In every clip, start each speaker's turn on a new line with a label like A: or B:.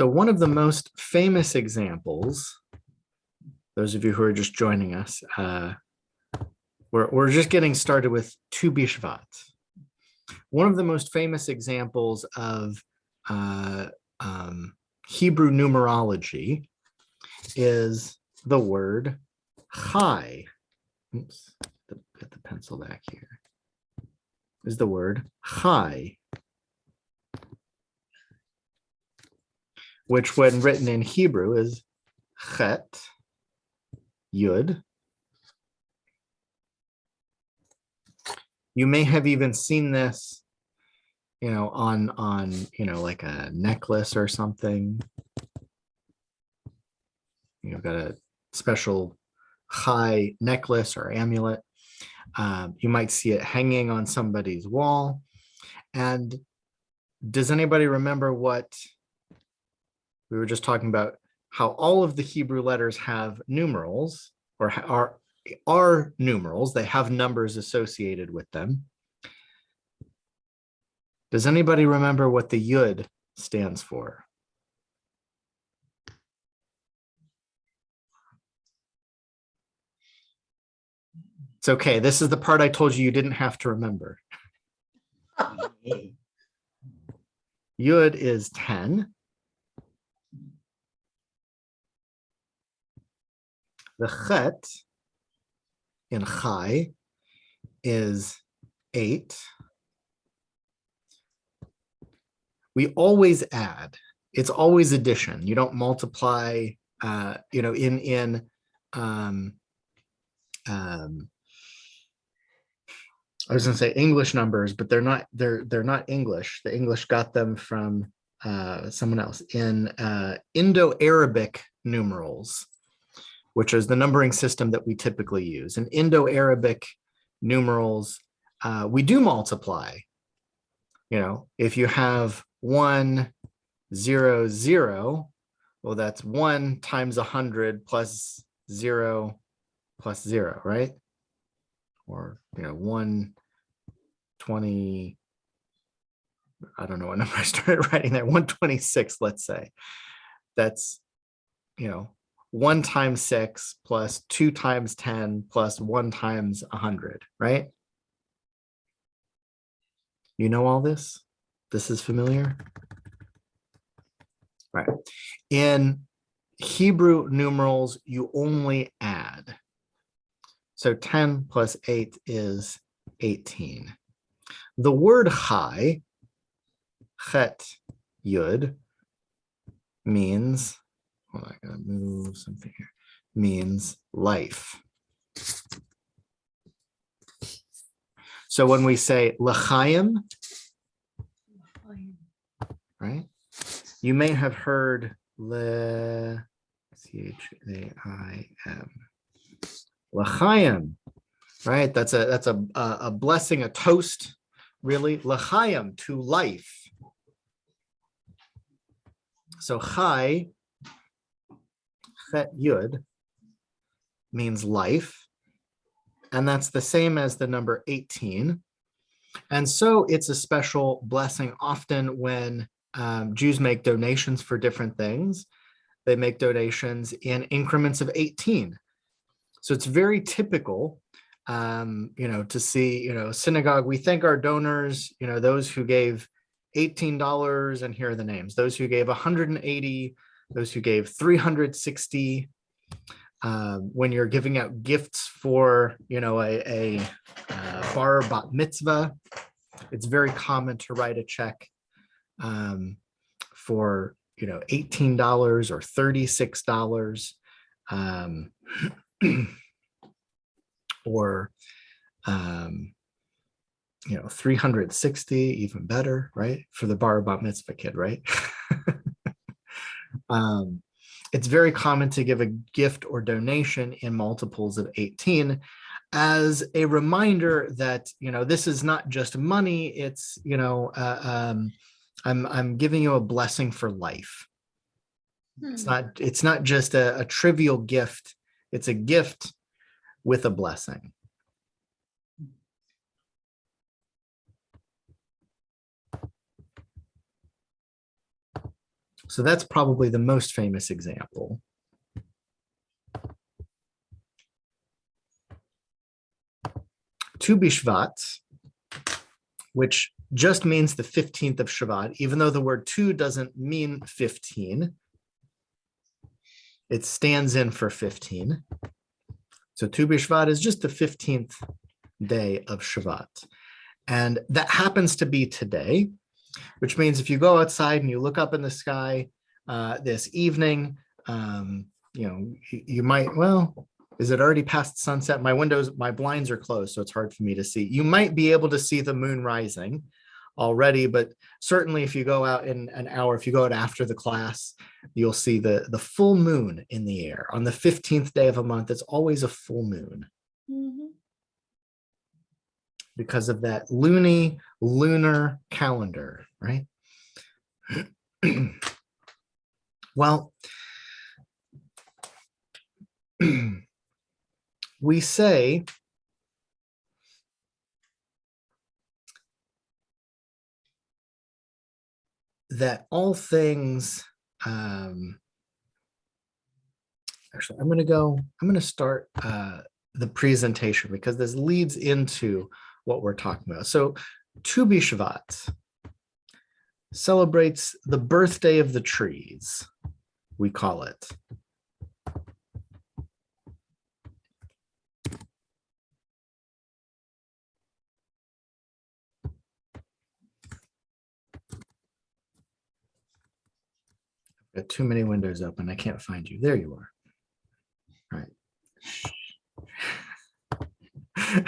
A: So one of the most famous examples, those of you who are just joining us, we're just getting started with Tu B'Shvat. One of the most famous examples of Hebrew numerology is the word Chai. Oops, get the pencil back here. Is the word Chai, which when written in Hebrew is Chet, Yud. You may have even seen this, on like a necklace or something. You've got a special Chai necklace or amulet. You might see it hanging on somebody's wall. And does anybody remember what we were just talking about? How all of the Hebrew letters have numerals, or are numerals. They have numbers associated with them. Does anybody remember what the Yud stands for? It's okay. This is the part I told you didn't have to remember. Yud is 10. The Chet in Chai is 8. We always add. It's always addition. You don't multiply. I was going to say English numbers, but they're not. They're not English. The English got them from someone else. In Indo-Arabic numerals, which is the numbering system that we typically use. In Indo-Arabic numerals, we do multiply. If you have 1, 0, 0, well, that's 1 times 100 plus 0 plus 0, right? Or, 120, I don't know what number I started writing there, 126, let's say. That's, 1 times 6 plus 2 times 10 plus 1 times 100, right? You know all this? This is familiar? Right. In Hebrew numerals, you only add. So 10 plus 8 is 18. The word Chai, Chet, Yud, means, hold on, I gotta move something here, means life. So when we say L'chaim, right? You may have heard Le, C-H-A-I-M, L'chaim, right? That's a blessing, a toast, really. L'chaim, to life. So Chai, Chet Yud, means life. And that's the same as the number 18. And so it's a special blessing. Often when Jews make donations for different things, they make donations in increments of 18. So it's very typical, to see, synagogue, we thank our donors, those who gave $18, and here are the names, those who gave 180, those who gave 360. When you're giving out gifts for, a bar bat mitzvah, it's very common to write a check for, $18 or $36, or 360, even better, right? For the bar bat mitzvah kid, right? It's very common to give a gift or donation in multiples of 18 as a reminder that, this is not just money. It's, I'm giving you a blessing for life. It's not just a trivial gift. It's a gift with a blessing. So that's probably the most famous example. Tu B'Shvat, which just means the 15th of Shabbat, even though the word tu doesn't mean 15. It stands in for 15. So Tu B'Shvat is just the 15th day of Shabbat. And that happens to be today, which means if you go outside and you look up in the sky this evening, you might, well, is it already past sunset? My blinds are closed, so it's hard for me to see. You might be able to see the moon rising already, but certainly if you go out in an hour, if you go out after the class, you'll see the full moon in the air. On the 15th day of a month, it's always a full moon. Mm-hmm. Because of that lunar calendar, right? Well, we say that all things, actually, I'm going to start the presentation because this leads into what we're talking about. So Tu B'Shvat celebrates the birthday of the trees, we call it. Got too many windows open. I can't find you. There you are. All right.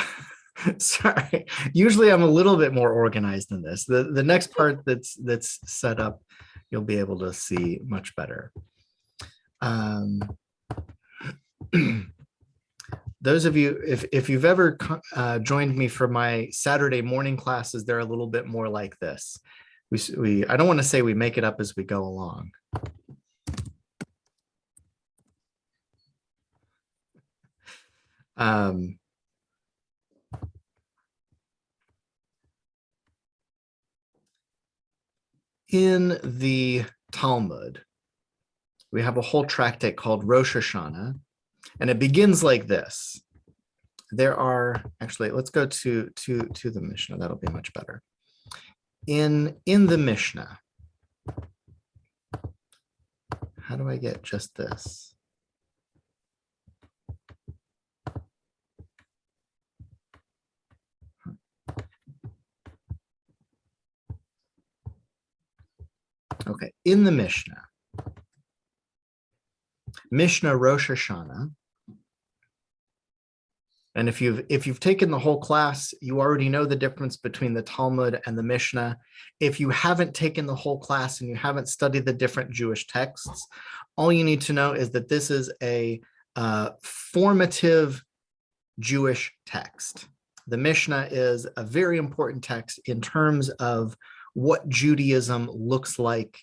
A: Sorry. Usually I'm a little bit more organized than this. The next part that's set up, you'll be able to see much better. Those of you, if you've ever joined me for my Saturday morning classes, they're a little bit more like this. I don't want to say we make it up as we go along. In the Talmud, we have a whole tractate called Rosh Hashanah, and it begins like this. There are, actually, let's go to the Mishnah. That'll be much better. In the Mishnah, how do I get just this? Okay, in the Mishnah Rosh Hashanah, and if you've taken the whole class, you already know the difference between the Talmud and the Mishnah. If you haven't taken the whole class and you haven't studied the different Jewish texts, all you need to know is that this is a formative Jewish text. The Mishnah is a very important text in terms of what Judaism looks like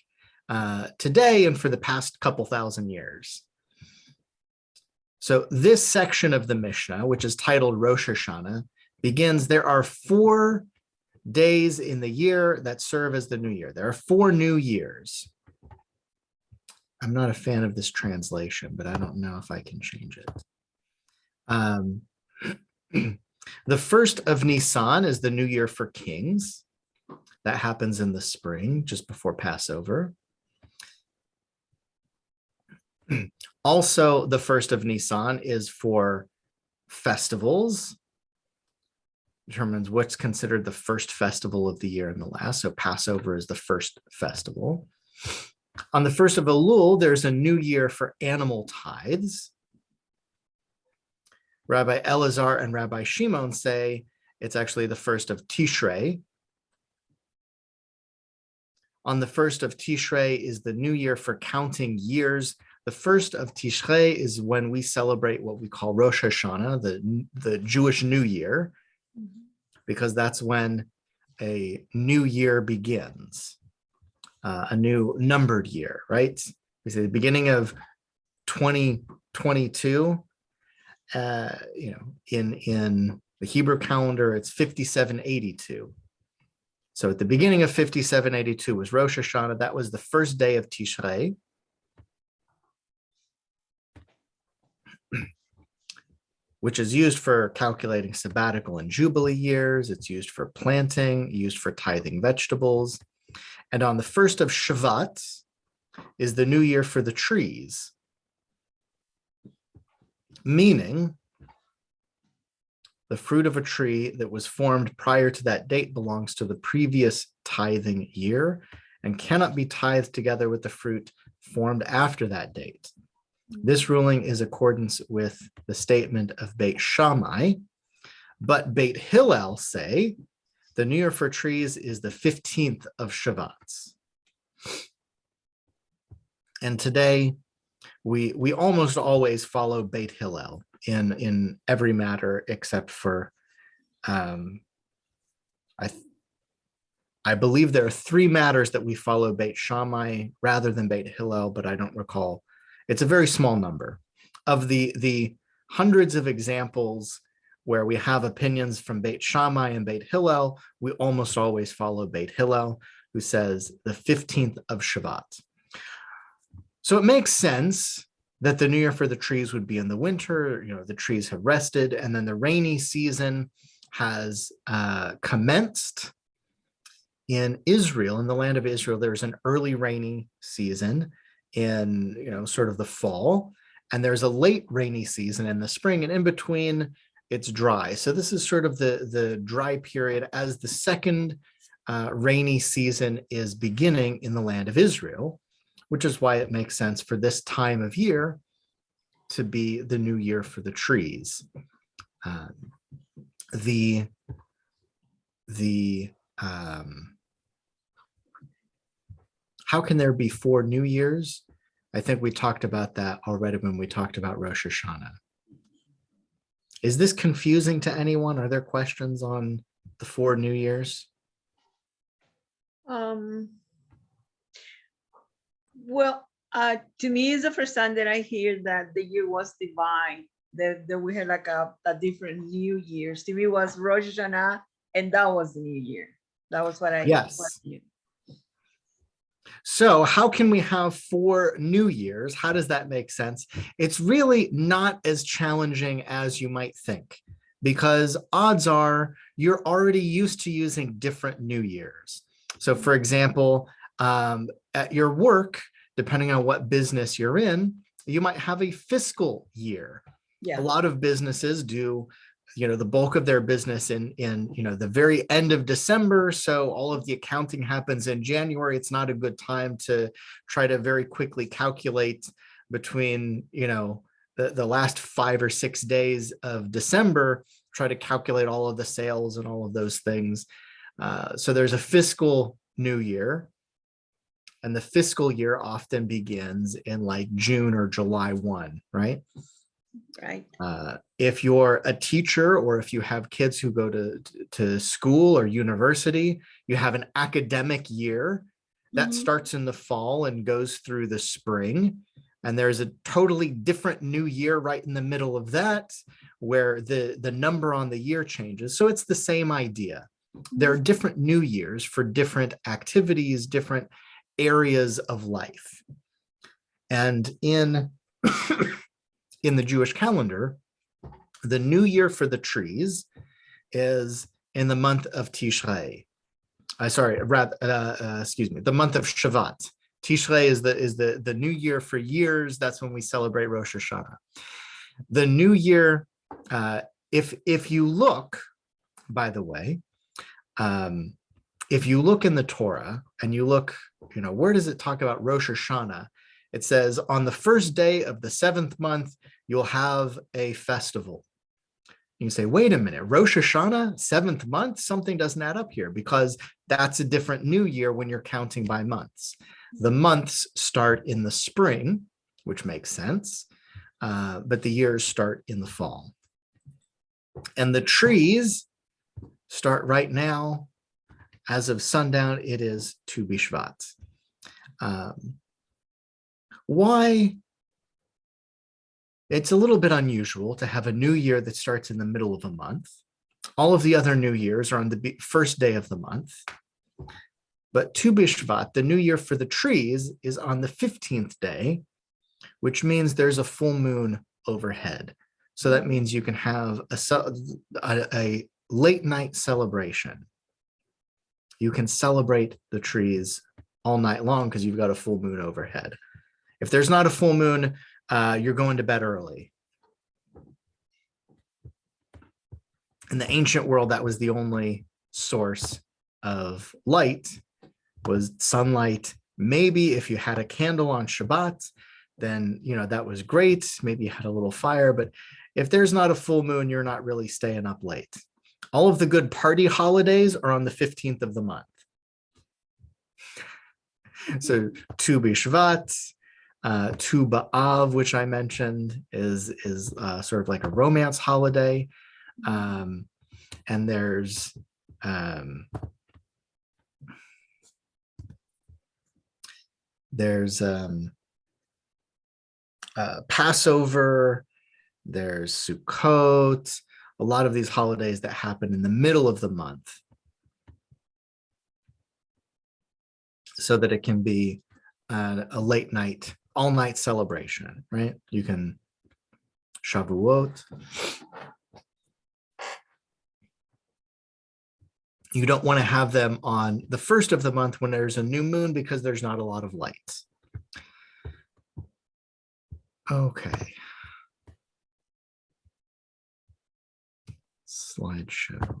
A: today and for the past couple thousand years. So this section of the Mishnah, which is titled Rosh Hashanah, begins, there are 4 days in the year that serve as the new year. There are 4 new years. I'm not a fan of this translation, but I don't know if I can change it. The first of Nisan is the new year for kings. That happens in the spring, just before Passover. Also, the first of Nisan is for festivals. Determines what's considered the first festival of the year and the last. So Passover is the first festival. On the first of Elul, there's a new year for animal tithes. Rabbi Elazar and Rabbi Shimon say it's actually the first of Tishrei. On the first of Tishrei is the new year for counting years. The first of Tishrei is when we celebrate what we call Rosh Hashanah, the Jewish New Year, because that's when a new year begins, a new numbered year, right? We say the beginning of 2022, in the Hebrew calendar, it's 5782. So at the beginning of 5782 was Rosh Hashanah. That was the first day of Tishrei. Which is used for calculating sabbatical and jubilee years. It's used for planting, used for tithing vegetables. And on the first of Shavuot is the new year for the trees, meaning the fruit of a tree that was formed prior to that date belongs to the previous tithing year and cannot be tithed together with the fruit formed after that date. This ruling is accordance with the statement of Beit Shammai, but Beit Hillel say the new year for trees is the 15th of Shavuot. And today we almost always follow Beit Hillel in every matter except for I believe there are 3 matters that we follow Beit Shammai rather than Beit Hillel, but I don't recall. It's a very small number. Of the hundreds of examples where we have opinions from Beit Shammai and Beit Hillel, we almost always follow Beit Hillel, who says the 15th of Shabbat. So it makes sense that the new year for the trees would be in the winter. You know, the trees have rested, and then the rainy season has commenced. In Israel, in the land of Israel, there's an early rainy season in, you know, sort of the fall, and there's a late rainy season in the spring, and in between it's dry. So this is sort of the dry period as the second rainy season is beginning in the land of Israel, which is why it makes sense for this time of year to be the new year for the trees. How can there be 4 New Years? I think we talked about that already when we talked about Rosh Hashanah. Is this confusing to anyone? Are there questions on the 4 New Years?
B: Well, to me, it's the first time that I hear that the year was divine, that we had like a different New Year's. To me, it was Rosh Hashanah, and that was the New Year. That was what I knew.
A: So how can we have 4 New Years? How does that make sense? It's really not as challenging as you might think, because odds are you're already used to using different New Years. So for example, at your work, depending on what business you're in, you might have a fiscal year. Yeah. A lot of businesses do, you know, the bulk of their business in you know, the very end of December. So all of the accounting happens in January. It's not a good time to try to very quickly calculate between, you know, the last 5 or 6 days of December, try to calculate all of the sales and all of those things. So there's a fiscal new year, and the fiscal year often begins in like June or July 1, right?
B: Right.
A: If you're a teacher, or if you have kids who go to school or university, you have an academic year that starts in the fall and goes through the spring. And there's a totally different new year right in the middle of that, where the number on the year changes. So it's the same idea. There are different new years for different activities, different areas of life. And in the Jewish calendar, the new year for the trees is in the month of Tishrei. The month of Shavuot. Tishrei is the new year for years. That's when we celebrate Rosh Hashanah. The new year, if you look, by the way, if you look in the Torah and you look, you know, where does it talk about Rosh Hashanah? It says on the first day of the 7th month, you'll have a festival. You say, wait a minute, Rosh Hashanah, 7th month? Something doesn't add up here, because that's a different new year when you're counting by months. The months start in the spring, which makes sense, but the years start in the fall. And the trees start right now. As of sundown, it is Tu B'Shvat. Why? It's a little bit unusual to have a new year that starts in the middle of a month. All of the other new years are on the first day of the month. But Tu B'Shvat, the new year for the trees, is on the 15th day, which means there's a full moon overhead. So that means you can have a late night celebration. You can celebrate the trees all night long because you've got a full moon overhead. If there's not a full moon, you're going to bed early. In the ancient world, that was the only source of light, was sunlight. Maybe if you had a candle on Shabbat, then that was great. Maybe you had a little fire, but if there's not a full moon, you're not really staying up late. All of the good party holidays are on the 15th of the month. So Tu B'Shvat, Tu B'Av, which I mentioned, is sort of like a romance holiday. And there's Passover, there's Sukkot, a lot of these holidays that happen in the middle of the month, so that it can be a late night, all night celebration, right? You can Shavuot. You don't want to have them on the first of the month when there's a new moon because there's not a lot of light. Okay. Slideshow.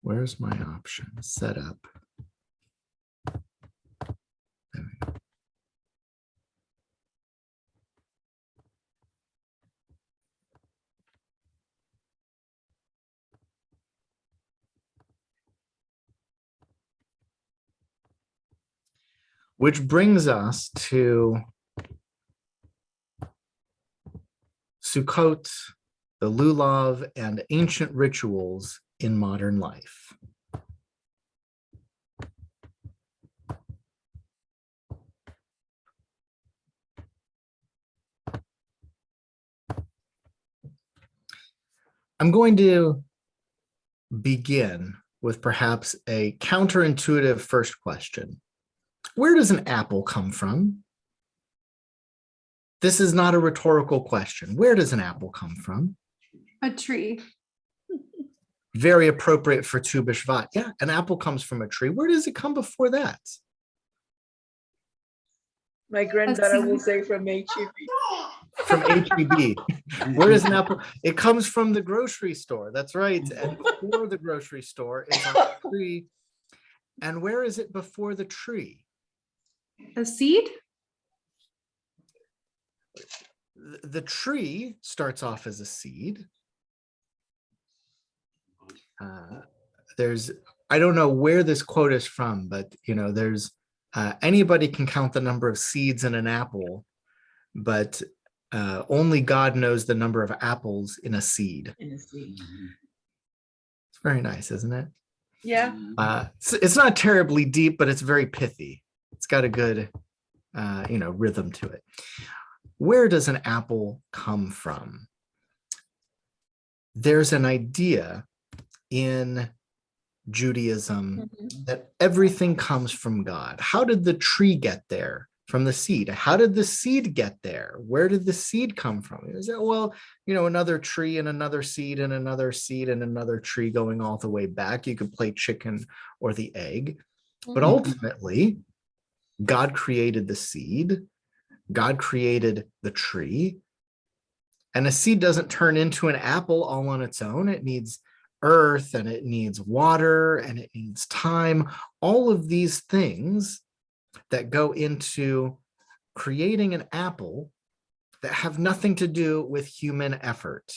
A: Where's my option? Setup. There we go. Which brings us to Sukkot, the Lulav, and ancient rituals in modern life. I'm going to begin with perhaps a counterintuitive first question. Where does an apple come from? This is not a rhetorical question. Where does an apple come from?
C: A tree.
A: Very appropriate for Tu B'Shvat. Yeah, an apple comes from a tree. Where does it come before that?
B: My granddaughter will say from HEB.
A: From HEB. Where does an apple? It comes from the grocery store. That's right. And before the grocery store is a tree. And where is it before the tree?
C: A seed?
A: The tree starts off as a seed. I don't know where this quote is from, but there's anybody can count the number of seeds in an apple, but only God knows the number of apples in a seed. It's very nice, isn't it?
B: Yeah.
A: It's not terribly deep, but it's very pithy. It's got a good, rhythm to it. Where does an apple come from? There's an idea in Judaism that everything comes from God. How did the tree get there? From the seed. How did the seed get there? Where did the seed come from? Is that, well, another tree and another seed and another seed and another tree going all the way back. You could play chicken or the egg. But ultimately, God created the seed. God created the tree. And a seed doesn't turn into an apple all on its own. It needs earth and it needs water and it needs time. All of these things that go into creating an apple that have nothing to do with human effort.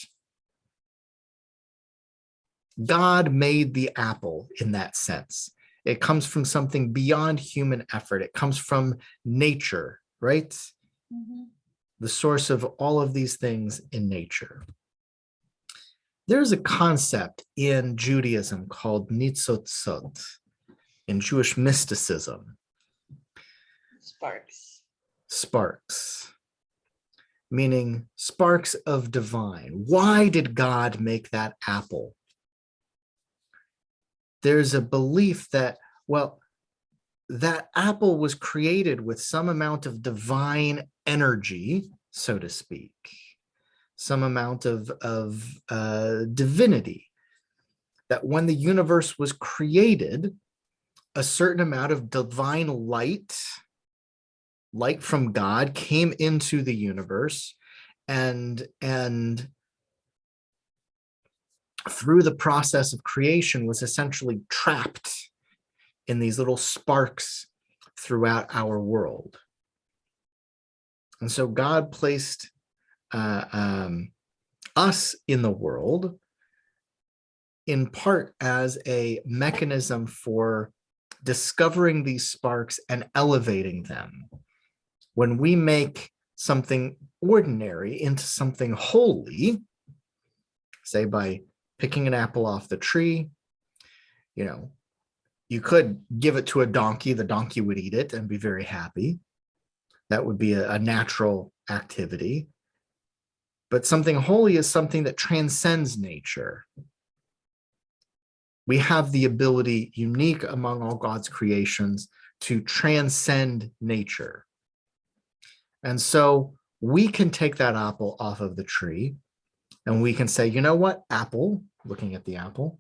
A: God made the apple in that sense. It comes from something beyond human effort. It comes from nature, right? The source of all of these things in nature. There's a concept in Judaism called nitzotzot. in Jewish mysticism. Sparks, meaning sparks of divine. Why did God make that apple? There's a belief that, well, that apple was created with some amount of divine energy, so to speak, some amount of divinity, that when the universe was created, a certain amount of divine light from God came into the universe, and through the process of creation was essentially trapped in these little sparks throughout our world. And so God placed us in the world in part as a mechanism for discovering these sparks and elevating them. When we make something ordinary into something holy, say by picking an apple off the tree, you could give it to a donkey, the donkey would eat it and be very happy. That would be a natural activity. But something holy is something that transcends nature. We have the ability, unique among all God's creations, to transcend nature. And so we can take that apple off of the tree and we can say, you know what, apple, looking at the apple,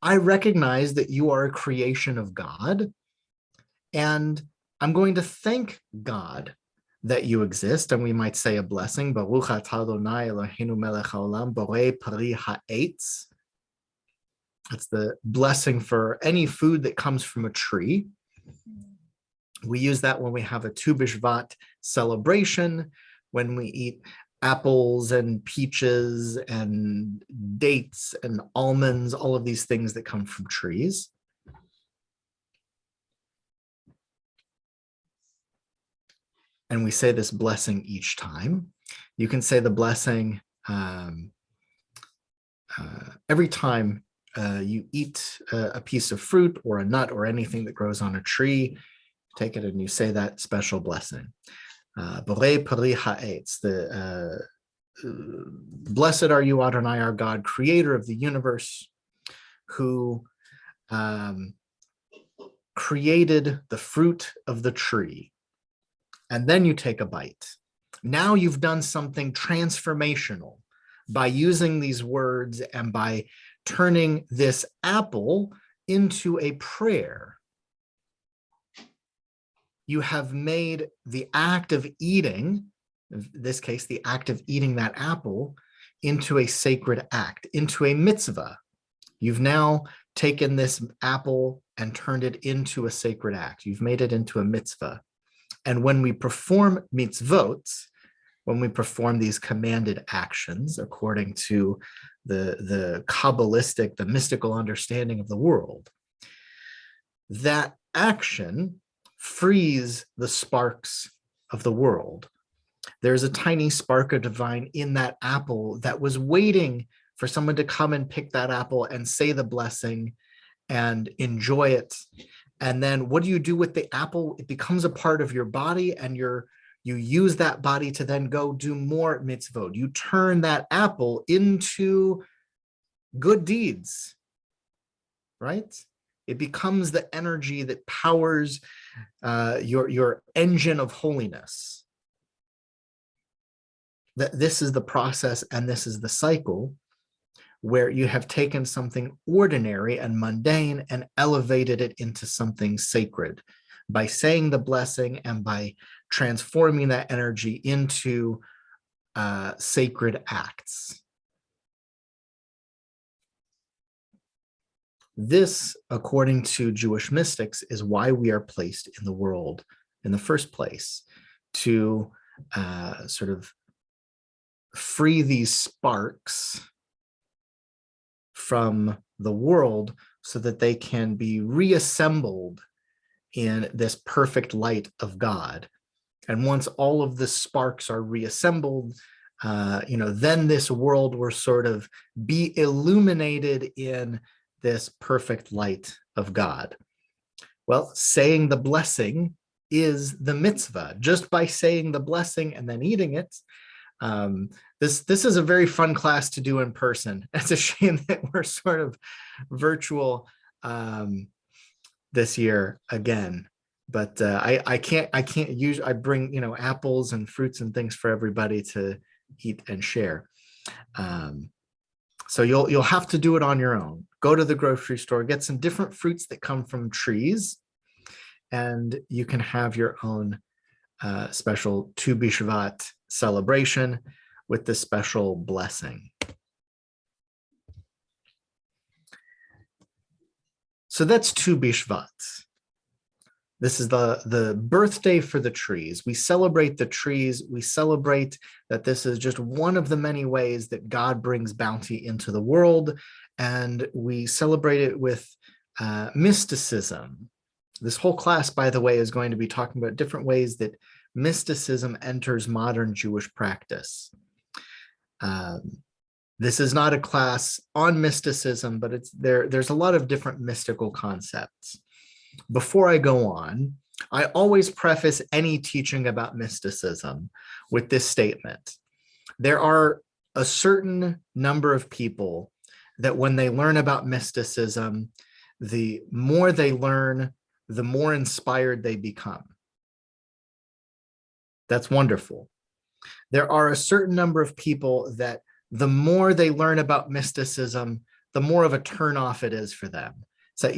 A: I recognize that you are a creation of God, and I'm going to thank God that you exist. And we might say a blessing, Baruch atah Adonai Eloheinu melech haolam borei pari ha'etz. That's the blessing for any food that comes from a tree. We use that when we have a Tu B'Shvat celebration, when we eat apples and peaches and dates and almonds, all of these things that come from trees. And we say this blessing each time. You can say the blessing every time you eat a piece of fruit or a nut or anything that grows on a tree. Take it and you say that special blessing. Borei pari ha'etz, blessed are you, Adonai, our God, creator of the universe, who created the fruit of the tree. And then you take a bite. Now you've done something transformational by using these words and by turning this apple into a prayer. You have made the act of eating, in this case, the act of eating that apple, into a sacred act, into a mitzvah. You've now taken this apple and turned it into a sacred act. You've made it into a mitzvah. And when we perform mitzvot, when we perform these commanded actions according to the Kabbalistic, the mystical understanding of the world, that action frees the sparks of the world. There's a tiny spark of divine in that apple that was waiting for someone to come and pick that apple and say the blessing and enjoy it. And then what do you do with the apple? It becomes a part of your body, and you use that body to then go do more mitzvot. You turn that apple into good deeds, right? It becomes the energy that powers your engine of holiness. This is the process, and this is the cycle where you have taken something ordinary and mundane and elevated it into something sacred by saying the blessing and by transforming that energy into sacred acts. This, according to Jewish mystics, is why we are placed in the world in the first place, to sort of free these sparks from the world so that they can be reassembled in this perfect light of God. And once all of the sparks are reassembled, then this world will sort of be illuminated in this perfect light of God. Well, saying the blessing is the mitzvah. Just by saying the blessing and then eating it, this is a very fun class to do in person. It's a shame that we're sort of virtual this year again. But I can't use, I bring, apples and fruits and things for everybody to eat and share. So you'll have to do it on your own. Go to the grocery store, get some different fruits that come from trees, and you can have your own special Tu B'Shvat celebration with this special blessing. So that's Tu B'Shvat. This is the birthday for the trees. We celebrate the trees. We celebrate that this is just one of the many ways that God brings bounty into the world. And we celebrate it with mysticism. This whole class, by the way, is going to be talking about different ways that mysticism enters modern Jewish practice. This is not a class on mysticism, but there's a lot of different mystical concepts. Before I go on, I always preface any teaching about mysticism with this statement. There are a certain number of people that when they learn about mysticism, the more they learn, the more inspired they become. That's wonderful. There are a certain number of people that the more they learn about mysticism, the more of a turnoff it is for them. So,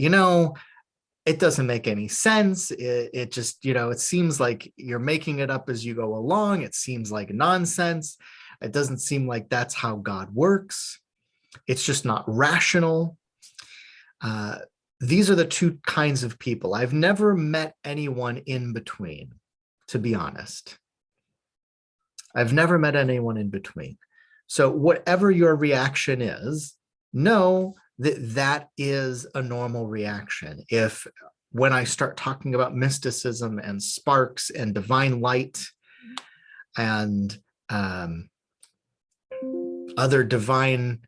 A: it doesn't make any sense. It just, it seems like you're making it up as you go along. It seems like nonsense. It doesn't seem like that's how God works. It's just not rational. These are the two kinds of people. I've never met anyone in between, to be honest. I've never met anyone in between. So whatever your reaction is, know that is a normal reaction. If when I start talking about mysticism and sparks and divine light and other divine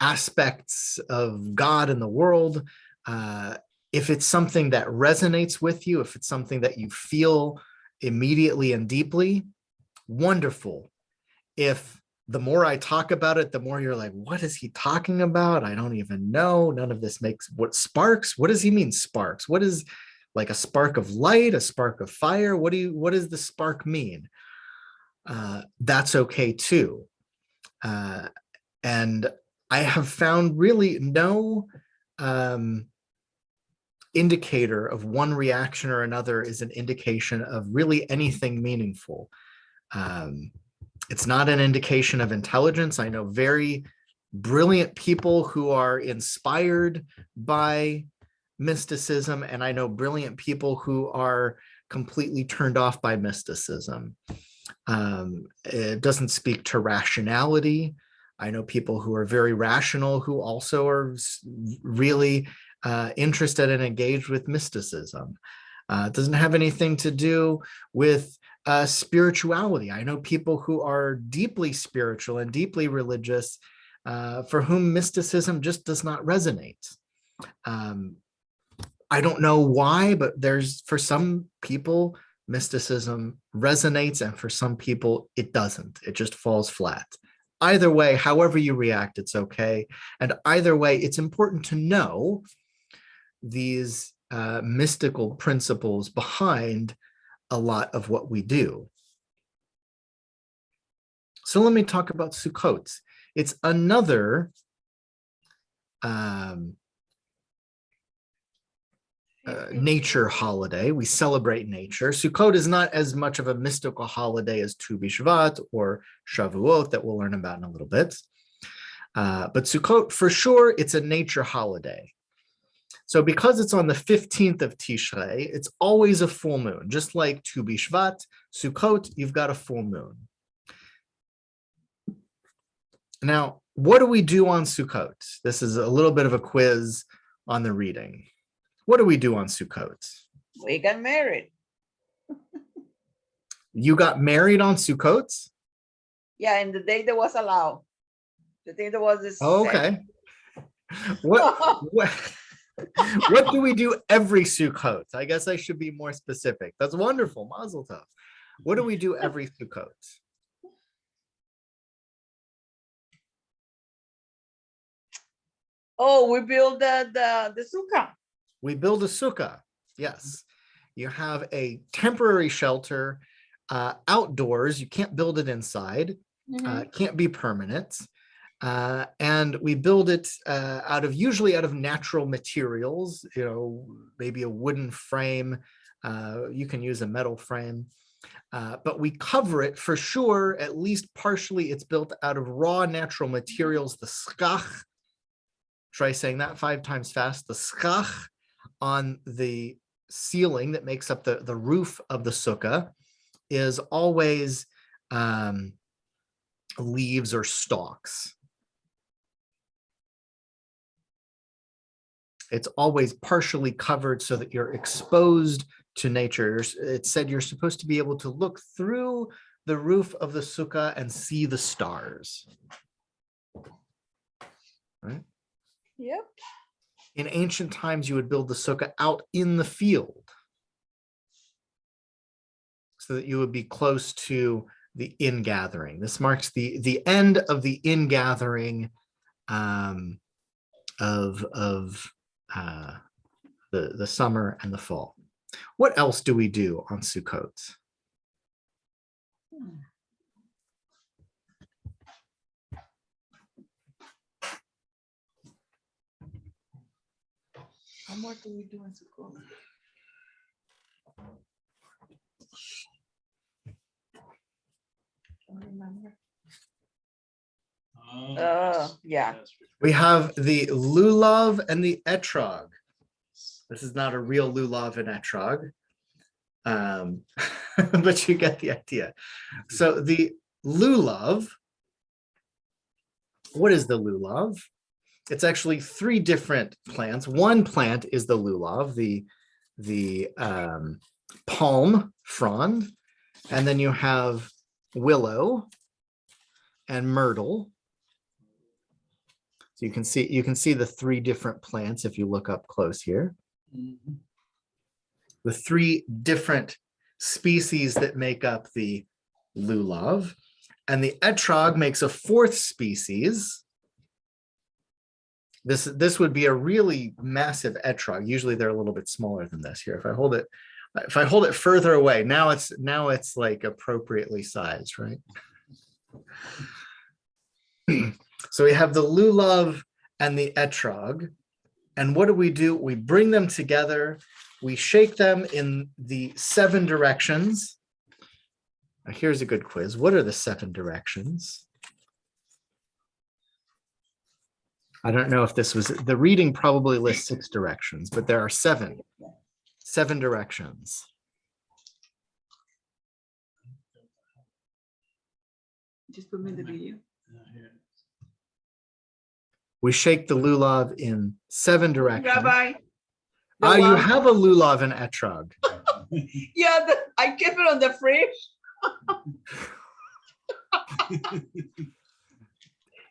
A: aspects of God in the world, if it's something that resonates with you, if it's something that you feel immediately and deeply, wonderful. If the more I talk about it, the more you're like, what is he talking about? I don't even know. None of this makes, what sparks? What does he mean sparks? What is like a spark of light, a spark of fire? What does the spark mean? That's okay too. And I have found really no indicator of one reaction or another is an indication of really anything meaningful. It's not an indication of intelligence. I know very brilliant people who are inspired by mysticism, and I know brilliant people who are completely turned off by mysticism. It doesn't speak to rationality. I know people who are very rational who also are really interested and engaged with mysticism. It doesn't have anything to do with spirituality. I know people who are deeply spiritual and deeply religious for whom mysticism just does not resonate. I don't know why, but for some people, mysticism resonates, and for some people, it doesn't. It just falls flat. Either way, however you react, it's okay. And either way, it's important to know these mystical principles behind a lot of what we do. So let me talk about Sukkot. It's another nature holiday. We celebrate nature. Sukkot is not as much of a mystical holiday as Tu B'Shvat or Shavuot that we'll learn about in a little bit. But Sukkot, for sure, it's a nature holiday. So because it's on the 15th of Tishrei, it's always a full moon. Just like Tu B'Shvat, Sukkot, you've got a full moon. Now, what do we do on Sukkot? This is a little bit of a quiz on the reading. What do we do on Sukkot?
B: We got married.
A: You got married on Sukkot?
B: Yeah, and the day that was allowed. The day that was this.
A: Oh, okay. What What do we do every Sukkot? I guess I should be more specific. That's wonderful. Mazel tov. What do we do every Sukkot?
B: Oh, we build the sukkah.
A: We build a sukkah. Yes. You have a temporary shelter outdoors. You can't build it inside. It can't be permanent. And we build it usually out of natural materials, maybe a wooden frame. You can use a metal frame, but we cover it for sure, at least partially. It's built out of raw natural materials, the skach. Try saying that 5 times fast. The skach on the ceiling that makes up the roof of the sukkah is always leaves or stalks. It's always partially covered so that you're exposed to nature. It said you're supposed to be able to look through the roof of the sukkah and see the stars. Right?
B: Yep.
A: In ancient times, you would build the sukkah out in the field so that you would be close to the ingathering. This marks the end of the ingathering of the summer and the fall. What else do we do on Sukkot?
B: How more do we do in Sukkot? Don't remember. Yeah.
A: We have the Lulav and the Etrog. This is not a real Lulav and Etrog, but you get the idea. So the Lulav, what is the Lulav? It's actually 3 different plants. One plant is the Lulav, the palm frond, and then you have willow and myrtle. So you can see the 3 different plants if you look up close here. The 3 different species that make up the Lulav, and the Etrog makes a 4th species. This would be a really massive Etrog. Usually they're a little bit smaller than this here. If I hold it further away, now it's like appropriately sized, right? So we have the Lulav and the Etrog. And what do? We bring them together. We shake them in the 7 directions. Now here's a good quiz. What are the 7 directions? I don't know if this was, the reading probably lists 6 directions, but there are 7 directions.
B: Just put me in the video.
A: We shake the Lulav in 7 directions.
B: Rabbi.
A: You have a Lulav and Etrog.
B: Yeah, I kept it on the fridge.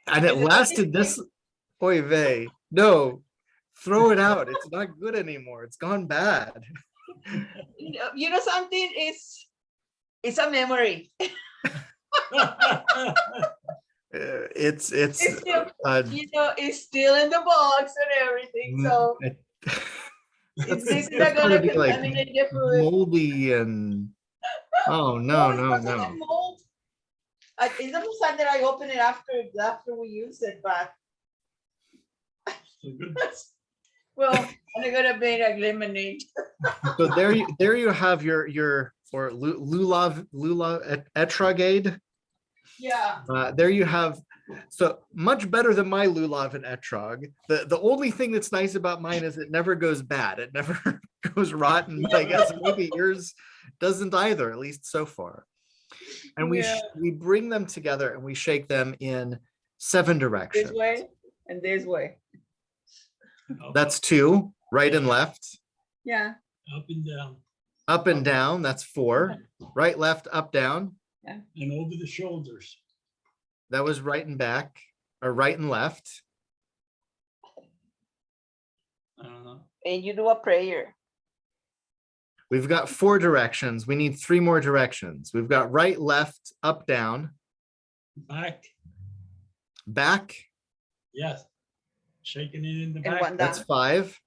A: And it lasted this. Oy vey. No, throw it out. It's not good anymore. It's gone bad.
B: You know something? It's a memory.
A: It's
B: still, it's still in the box and everything. So it's not gonna contaminate the food.
A: Moldy and no.
B: Mold. It's not something that I open it after we use it, but well, I'm gonna make a lemonade.
A: So there you have your Lulav Etrogade.
B: Yeah.
A: There you have, so much better than my Lulav and Etrog. The only thing that's nice about mine is it never goes bad. It never goes rotten, but I guess maybe yours doesn't either, at least so far. And we bring them together and we shake them in 7 directions.
B: This way and this way.
A: That's 2, right and left.
B: Yeah.
D: Up and down.
A: Up and down, that's 4. Right, left, up, down.
B: Yeah.
D: And over the shoulders.
A: That was right and back, or right and left.
D: I don't know.
B: And you do a prayer.
A: We've got 4 directions. We need 3 more directions. We've got right, left, up, down,
D: Back,
A: back.
D: yes. Shaking it in the
B: And
D: back.
B: one
A: That's
B: down.
A: 5.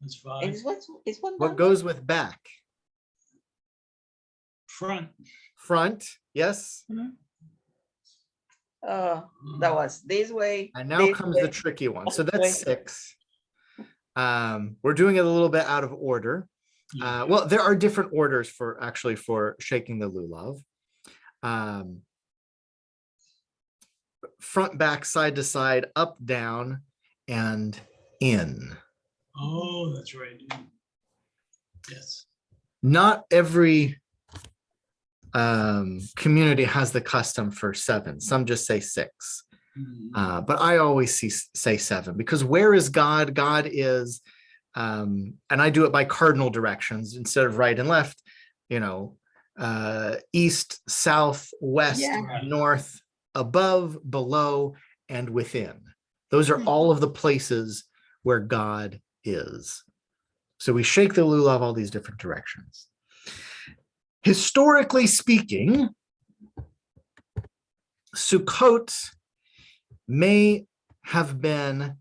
D: That's
B: And
D: 5.
B: it's one
A: What
B: down.
A: goes with back?
D: Front.
A: Front. Yes.
B: That was this way.
A: And now
B: this
A: comes
B: way.
A: the tricky one. So
B: Okay.
A: that's 6. We're doing it a little bit out of order. Well, there are different orders for shaking the lulav. Front, back, side to side, up, down, and in.
D: Oh, that's right. Yes.
A: Not every community has the custom for 7. Some just say 6. But I always say 7 because where is God? God is, and I do it by cardinal directions instead of right and left, east, south, west,
B: Yeah.
A: north, above, below, and within. Those are all of the places where God is. So we shake the lulav all these different directions. Historically speaking, Sukkot may have been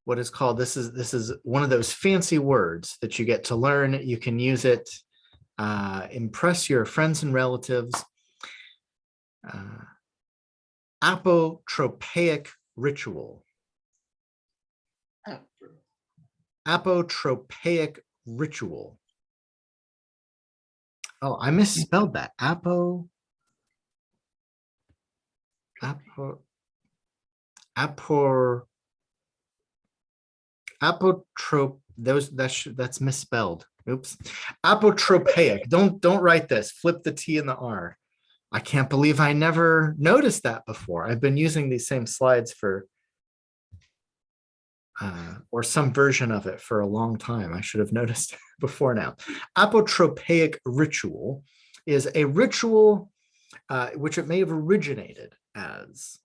A: what is called, this is one of those fancy words that you get to learn. You can use it, impress your friends and relatives. Apotropaic ritual. Apotropaic ritual. Oh, I misspelled that. That's misspelled. Oops. Apotropaic. Don't write this. Flip the T and the R. I can't believe I never noticed that before. I've been using these same slides for or some version of it for a long time. I should have noticed before now. Apotropaic ritual is a ritual which it may have originated as.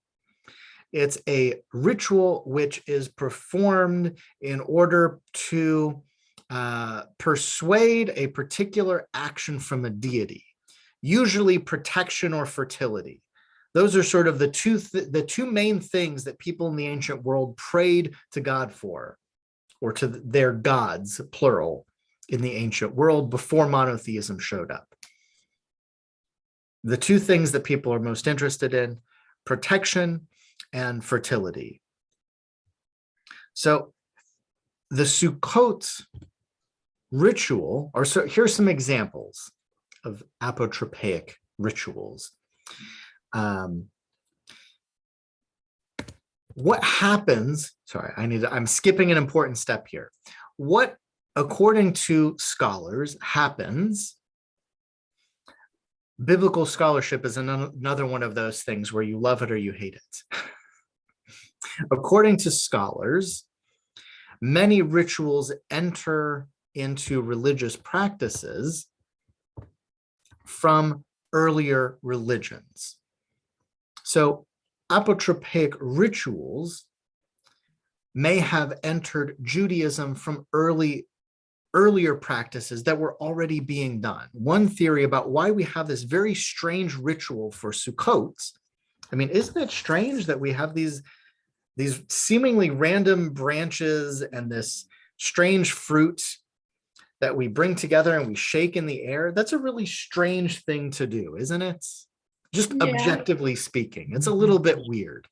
A: It's a ritual which is performed in order to persuade a particular action from a deity, usually protection or fertility. Those are sort of the two main things that people in the ancient world prayed to God for, or to their gods, plural, in the ancient world before monotheism showed up. The 2 things that people are most interested in, protection and fertility. So the Sukkot ritual, here's some examples of apotropaic rituals. What happens, I'm skipping an important step here. What, according to scholars, happens, biblical scholarship is another one of those things where you love it or you hate it. According to scholars, many rituals enter into religious practices from earlier religions. So apotropaic rituals may have entered Judaism from earlier practices that were already being done. One theory about why we have this very strange ritual for Sukkots, I mean, isn't it strange that we have these seemingly random branches and this strange fruit that we bring together and we shake in the air? That's a really strange thing to do, isn't it? Just objectively speaking, it's a little bit weird.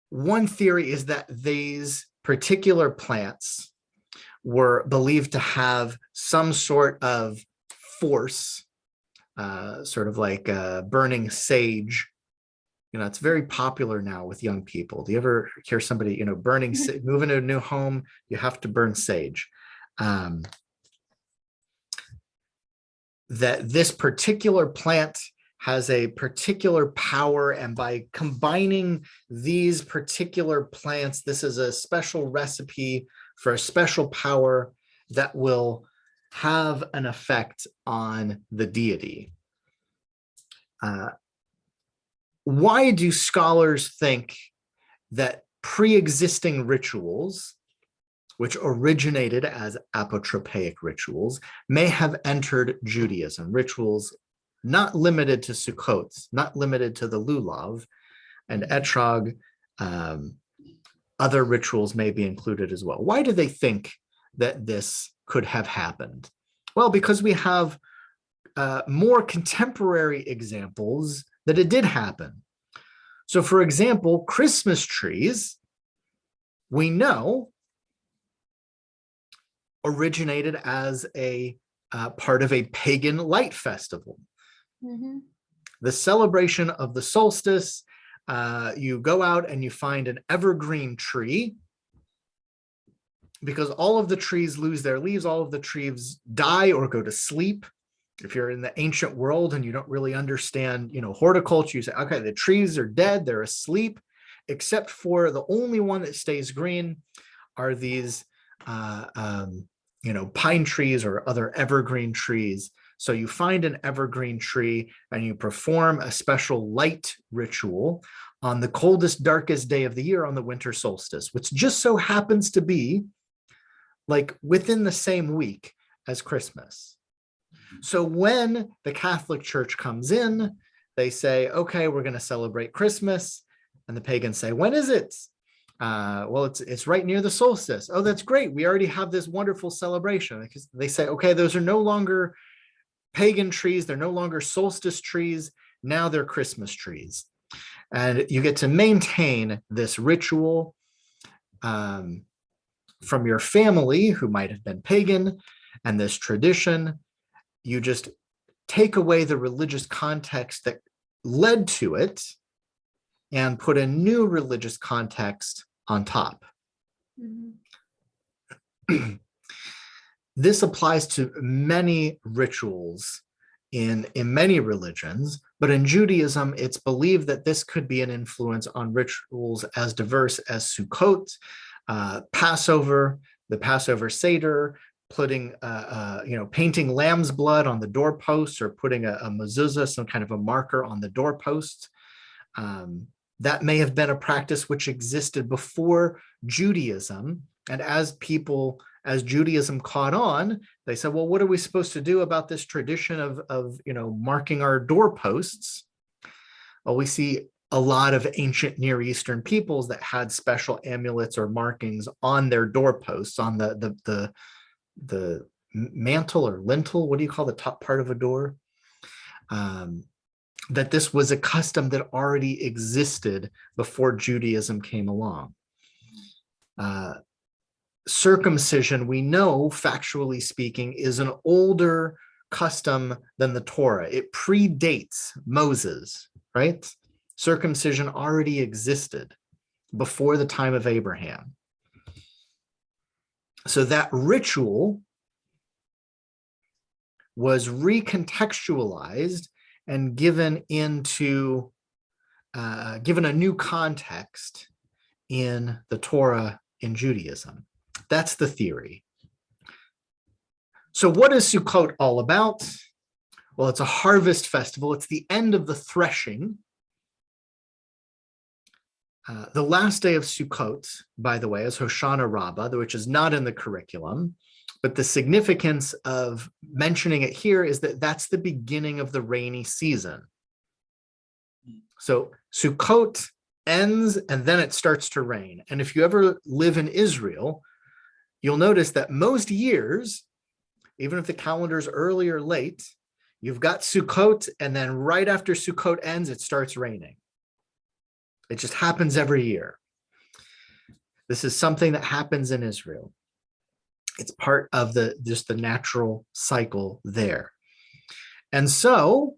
A: One theory is that these particular plants were believed to have some sort of force, sort of like burning sage. It's very popular now with young people. Do you ever hear somebody, burning, moving to a new home, you have to burn sage? That this particular plant has a particular power, and by combining these particular plants, this is a special recipe for a special power that will have an effect on the deity. Why do scholars think that pre-existing rituals which originated as apotropaic rituals, may have entered Judaism. Rituals not limited to Sukkots, not limited to the Lulav and Etrog. Other rituals may be included as well. Why do they think that this could have happened? Well, because we have more contemporary examples that it did happen. So, for example, Christmas trees, we know, originated as a part of a pagan light festival.
C: Mhm.
A: The celebration of the solstice, you go out and you find an evergreen tree, because all of the trees lose their leaves, all of the trees die or go to sleep. If you're in the ancient world and you don't really understand, horticulture, you say, okay, the trees are dead, they're asleep, except for the only one that stays green are these, pine trees or other evergreen trees. So you find an evergreen tree and you perform a special light ritual on the coldest, darkest day of the year, on the winter solstice, which just so happens to be like within the same week as Christmas. So when the Catholic Church comes in, they say, okay, we're going to celebrate Christmas. And the pagans say, when is it? Well, it's right near the solstice. Oh, that's great. We already have this wonderful celebration. Because they say, okay, those are no longer pagan trees. They're no longer solstice trees. Now they're Christmas trees. And you get to maintain this ritual from your family, who might have been pagan, and this tradition. You just take away the religious context that led to it and put a new religious context on top.
C: Mhm.
A: This applies to many rituals in many religions, but in Judaism, it's believed that this could be an influence on rituals as diverse as Sukkot, Passover, the Passover Seder, putting, painting lamb's blood on the doorposts, or putting a mezuzah, some kind of a marker on the doorpost. That may have been a practice which existed before Judaism. And as Judaism caught on, they said, well, what are we supposed to do about this tradition of marking our doorposts? Well, we see a lot of ancient Near Eastern peoples that had special amulets or markings on their doorposts, on the mantle or lintel, what do you call the top part of a door? That this was a custom that already existed before Judaism came along. Circumcision, we know, factually speaking, is an older custom than the Torah. It predates Moses, right? Circumcision already existed before the time of Abraham. So that ritual was recontextualized and given a new context in the Torah in Judaism. That's the theory. So what is Sukkot all about? Well, it's a harvest festival. It's the end of the threshing. The last day of Sukkot, by the way, is Hoshana Rabbah, which is not in the curriculum. But the significance of mentioning it here is that that's the beginning of the rainy season. So Sukkot ends and then it starts to rain. And if you ever live in Israel, you'll notice that most years, even if the calendar's early or late, you've got Sukkot, and then right after Sukkot ends, it starts raining. It just happens every year. This is something that happens in Israel. It's part of the natural cycle there. And so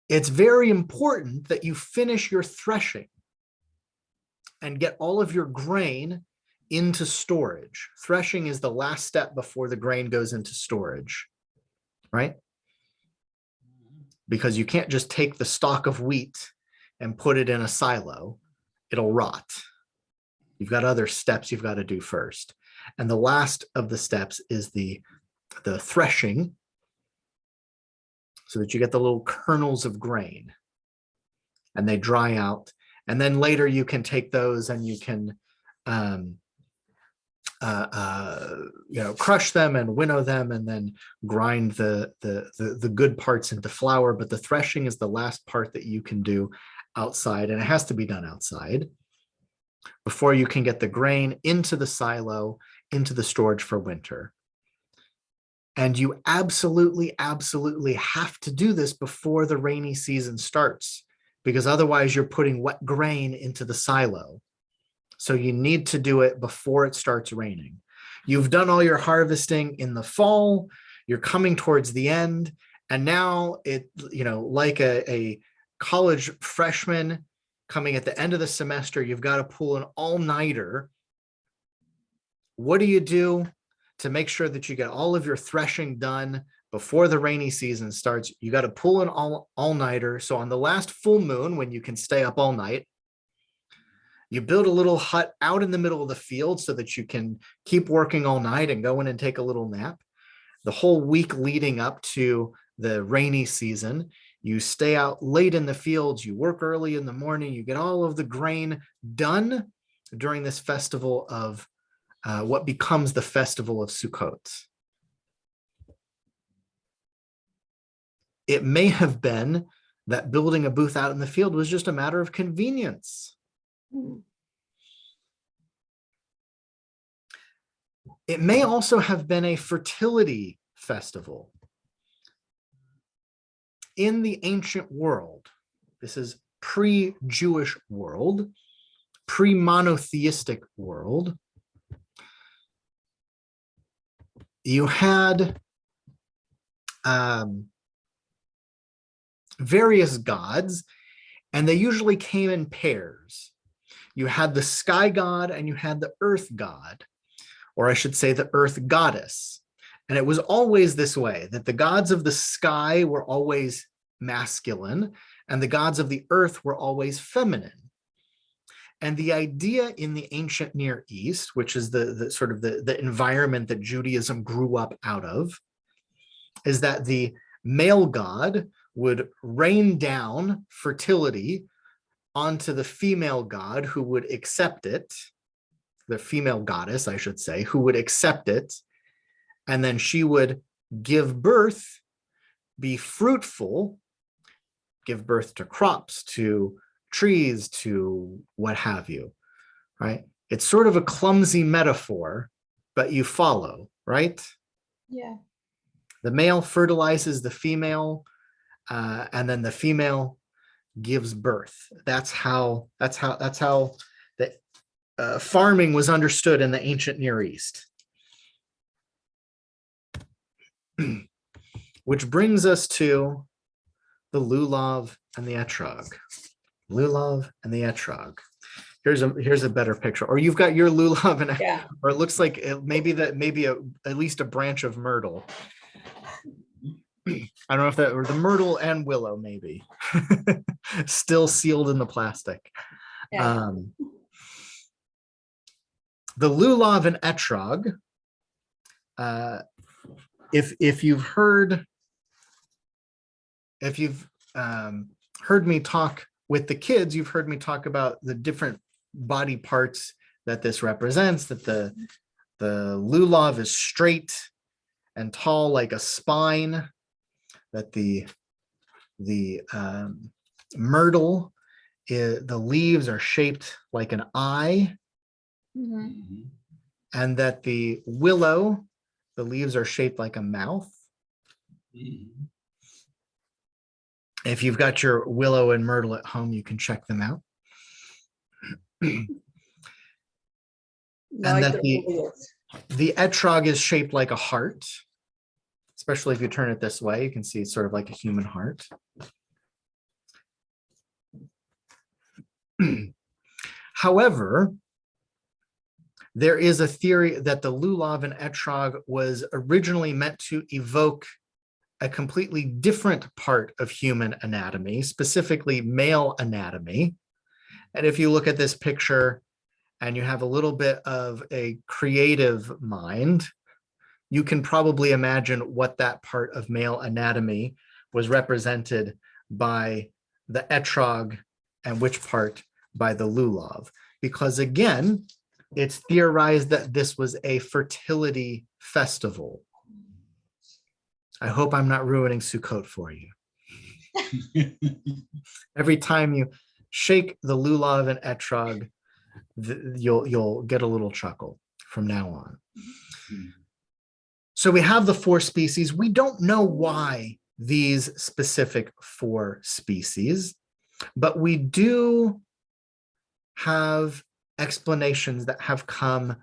A: it's very important that you finish your threshing and get all of your grain into storage. Threshing is the last step before the grain goes into storage, right? Because you can't just take the stalk of wheat and put it in a silo. It'll rot. You've got other steps you've got to do first. And the last of the steps is the threshing, so that you get the little kernels of grain and they dry out. And then later you can take those and you can crush them and winnow them and then grind the good parts into flour. But the threshing is the last part that you can do outside, and it has to be done outside before you can get the grain into the silo, into the storage for winter. And you absolutely, absolutely have to do this before the rainy season starts, because otherwise you're putting wet grain into the silo. So you need to do it before it starts raining. You've done all your harvesting in the fall, you're coming towards the end, and now like a college freshman coming at the end of the semester, you've got to pull an all-nighter. What do you do to make sure that you get all of your threshing done before the rainy season starts? You got to pull an all-nighter. So on the last full moon, when you can stay up all night, you build a little hut out in the middle of the field so that you can keep working all night and go in and take a little nap. The whole week leading up to the rainy season, you stay out late in the fields, you work early in the morning, you get all of the grain done during this festival of what becomes the festival of Sukkot. It may have been that building a booth out in the field was just a matter of convenience. It may also have been a fertility festival. In the ancient world, this is pre-Jewish world, pre-monotheistic world, you had various gods, and they usually came in pairs. You had the sky god and you had the earth god, or I should say the earth goddess. And it was always this way, that the gods of the sky were always masculine and the gods of the earth were always feminine. And the idea in the ancient Near East, which is the environment that Judaism grew up out of, is that the male god would rain down fertility onto the female god who would accept it, the female goddess, I should say, who would accept it. And then she would give birth, be fruitful, give birth to crops, to trees, to what have you, right? It's sort of a clumsy metaphor, but you follow, right?
B: Yeah.
A: The male fertilizes the female, and then the female gives birth. That's how the farming was understood in the ancient Near East. Which brings us to the Lulav and the Etrog. Lulav and the Etrog. Here's a better picture. Or you've got your Lulav and
B: Yeah.
A: or it looks like at least a branch of myrtle. I don't know if that or the myrtle and willow, maybe still sealed in the plastic.
B: Yeah.
A: The Lulav and Etrog. If you've heard me talk with the kids, you've heard me talk about the different body parts that this represents. That the lulav is straight and tall like a spine. That the myrtle, the leaves are shaped like an eye, and that the willow, the leaves are shaped like a mouth. If you've got your willow and myrtle at home, you can check them out. And that the etrog is shaped like a heart, especially if you turn it this way, you can see it's sort of like a human heart. However, there is a theory that the lulav and etrog was originally meant to evoke a completely different part of human anatomy, specifically male anatomy. And if you look at this picture and you have a little bit of a creative mind, you can probably imagine what that part of male anatomy was represented by the etrog and which part by the lulav. Because again, it's theorized that this was a fertility festival. I hope I'm not ruining Sukkot for you. Every time you shake the Lulav and Etrog, you'll get a little chuckle from now on. So we have the 4 species. We don't know why these specific 4 species, but we do have explanations that have come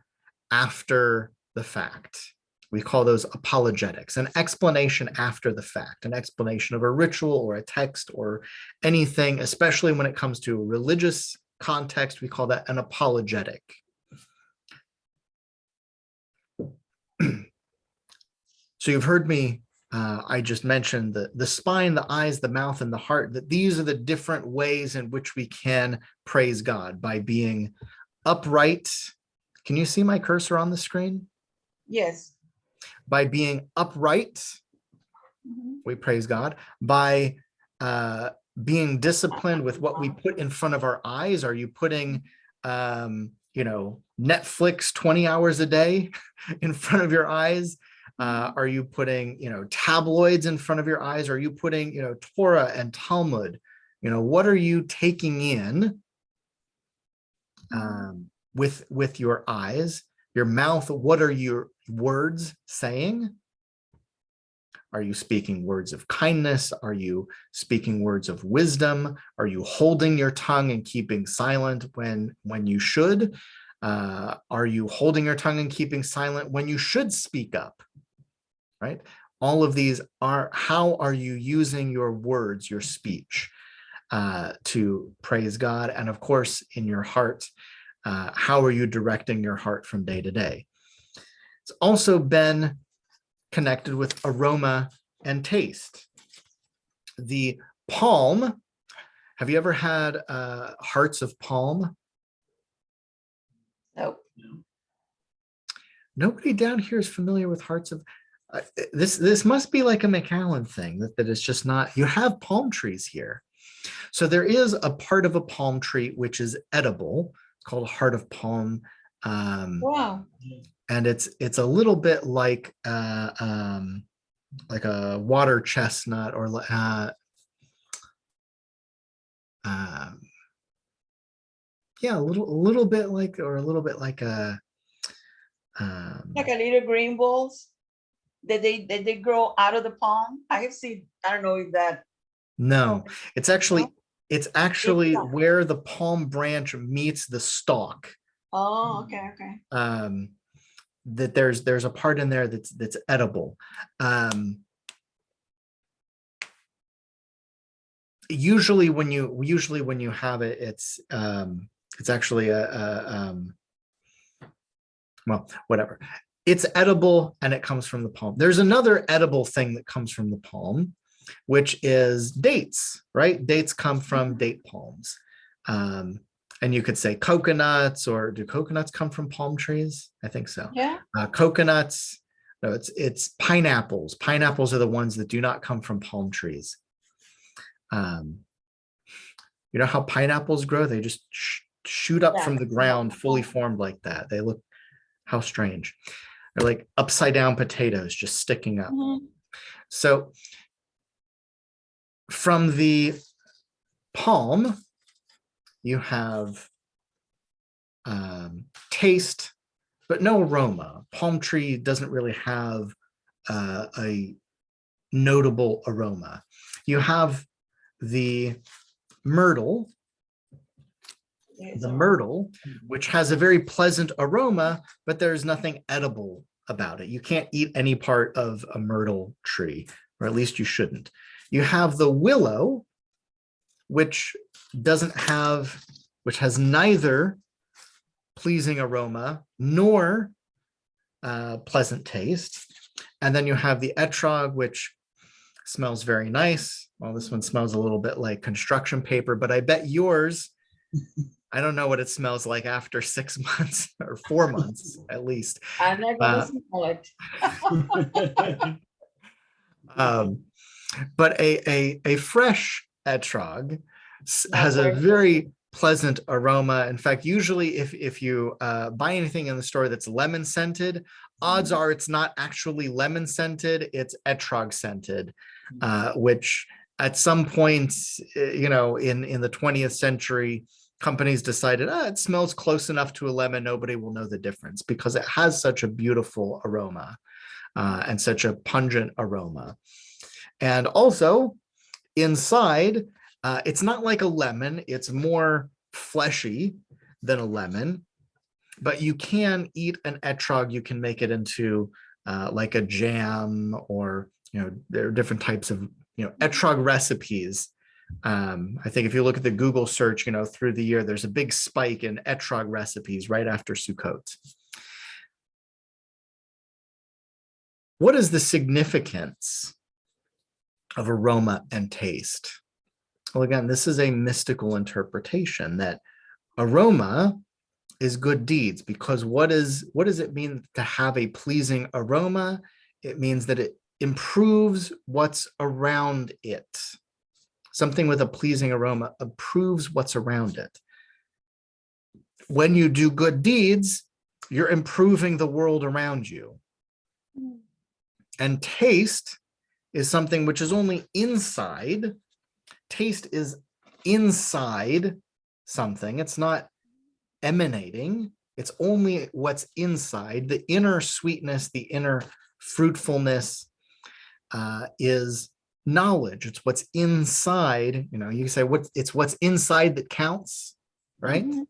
A: after the fact. We call those apologetics, an explanation after the fact, an explanation of a ritual or a text or anything, especially when it comes to a religious context, we call that an apologetic. So you've heard me, I just mentioned the spine, the eyes, the mouth, and the heart, that these are the different ways in which we can praise God by being upright. Can you see my cursor on the screen?
B: Yes.
A: By being upright, we praise God. By being disciplined with what we put in front of our eyes. Are you putting, Netflix 20 hours a day in front of your eyes? Are you putting, tabloids in front of your eyes? Are you putting, Torah and Talmud? What are you taking in with your eyes? Your mouth, what are your words saying? Are you speaking words of kindness? Are you speaking words of wisdom? Are you holding your tongue and keeping silent when you should? Are you holding your tongue and keeping silent when you should speak up? Right? All of these are, how are you using your words, your speech, to praise God? And of course, in your heart, how are you directing your heart from day to day? It's also been connected with aroma and taste. The palm, have you ever had hearts of palm?
B: Nope.
A: Nobody down here is familiar with hearts of, this must be like a McAllen thing, that it's just not, you have palm trees here. So there is a part of a palm tree which is edible, called heart of palm.
B: Wow.
A: And it's a little bit like a water chestnut, or yeah, a little bit like, or a little bit like a
B: Like a little green balls that they grow out of the palm. I have seen, I don't know if that.
A: no, it's actually
B: Yeah.
A: where the palm branch meets the stalk.
B: Oh, okay.
A: That there's a part in there that's edible. Usually when you have it, it's actually well, whatever. It's edible and it comes from the palm. There's another edible thing that comes from the palm, which is dates, right? Dates come from date palms. And you could say coconuts, or do coconuts come from palm trees? I think so.
B: Yeah.
A: Coconuts, no, it's pineapples. Pineapples are the ones that do not come from palm trees. You know how pineapples grow? They just shoot up from the ground, fully formed like that. They look, how strange. They're like upside down potatoes just sticking up. So from the palm, you have taste, but no aroma. Palm tree doesn't really have a notable aroma. You have the myrtle, which has a very pleasant aroma, but there's nothing edible about it. You can't eat any part of a myrtle tree, or at least you shouldn't. You have the willow, which has neither pleasing aroma nor pleasant taste. And then you have the etrog, which smells very nice. Well, this one smells a little bit like construction paper, but I bet yours, I don't know what it smells like after 6 months or 4 months at least.
B: I'm not gonna smell it.
A: But a fresh etrog has a very pleasant aroma. In fact, usually if you buy anything in the store that's lemon scented, odds are it's not actually lemon scented, it's etrog scented, which at some point, in the 20th century, companies decided, it smells close enough to a lemon, nobody will know the difference because it has such a beautiful aroma and such a pungent aroma. And also inside, it's not like a lemon, it's more fleshy than a lemon, but you can eat an etrog, you can make it into like a jam, or there are different types of etrog recipes. I think if you look at the Google search, through the year, there's a big spike in etrog recipes right after Sukkot. What is the significance of aroma and taste? Well, again, this is a mystical interpretation that aroma is good deeds, because what does it mean to have a pleasing aroma? It means that it improves what's around it. Something with a pleasing aroma improves what's around it. When you do good deeds, you're improving the world around you. And taste is something which is only inside. Taste is inside something. It's not emanating. It's only what's inside. The inner sweetness, the inner fruitfulness is knowledge. It's what's inside. You say it's what's inside that counts, right? Mm-hmm.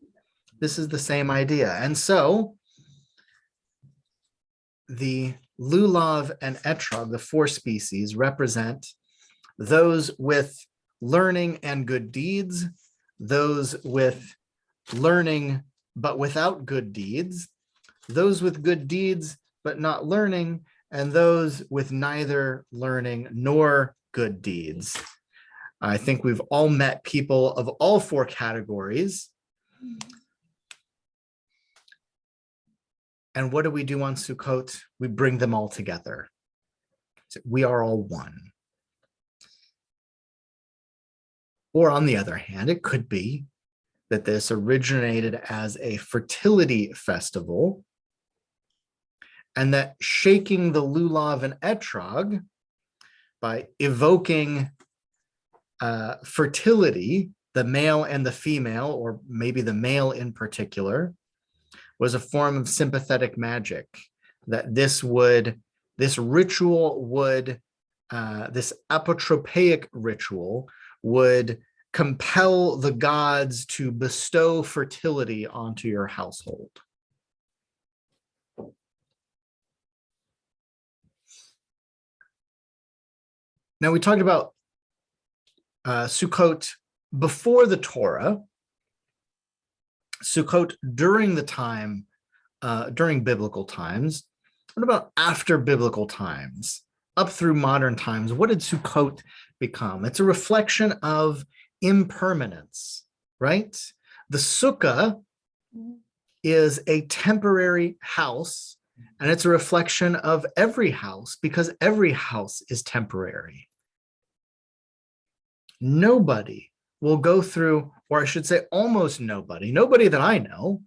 A: This is the same idea. And so the Lulav and Etrog, the 4 species, represent those with learning and good deeds, those with learning but without good deeds, those with good deeds but not learning, and those with neither learning nor good deeds. I think we've all met people of all 4 categories. And what do we do on Sukkot? We bring them all together. We are all one. Or on the other hand, it could be that this originated as a fertility festival, and that shaking the Lulav and Etrog by evoking fertility, the male and the female, or maybe the male in particular, was a form of sympathetic magic, that this ritual would, this apotropaic ritual would compel the gods to bestow fertility onto your household. Now, we talked about Sukkot before the Torah, Sukkot during the time, during biblical times. What about after biblical times, up through modern times? What did Sukkot become? It's a reflection of impermanence, right? The sukkah is a temporary house, and it's a reflection of every house, because every house is temporary. Nobody will go through, or I should say almost nobody that I know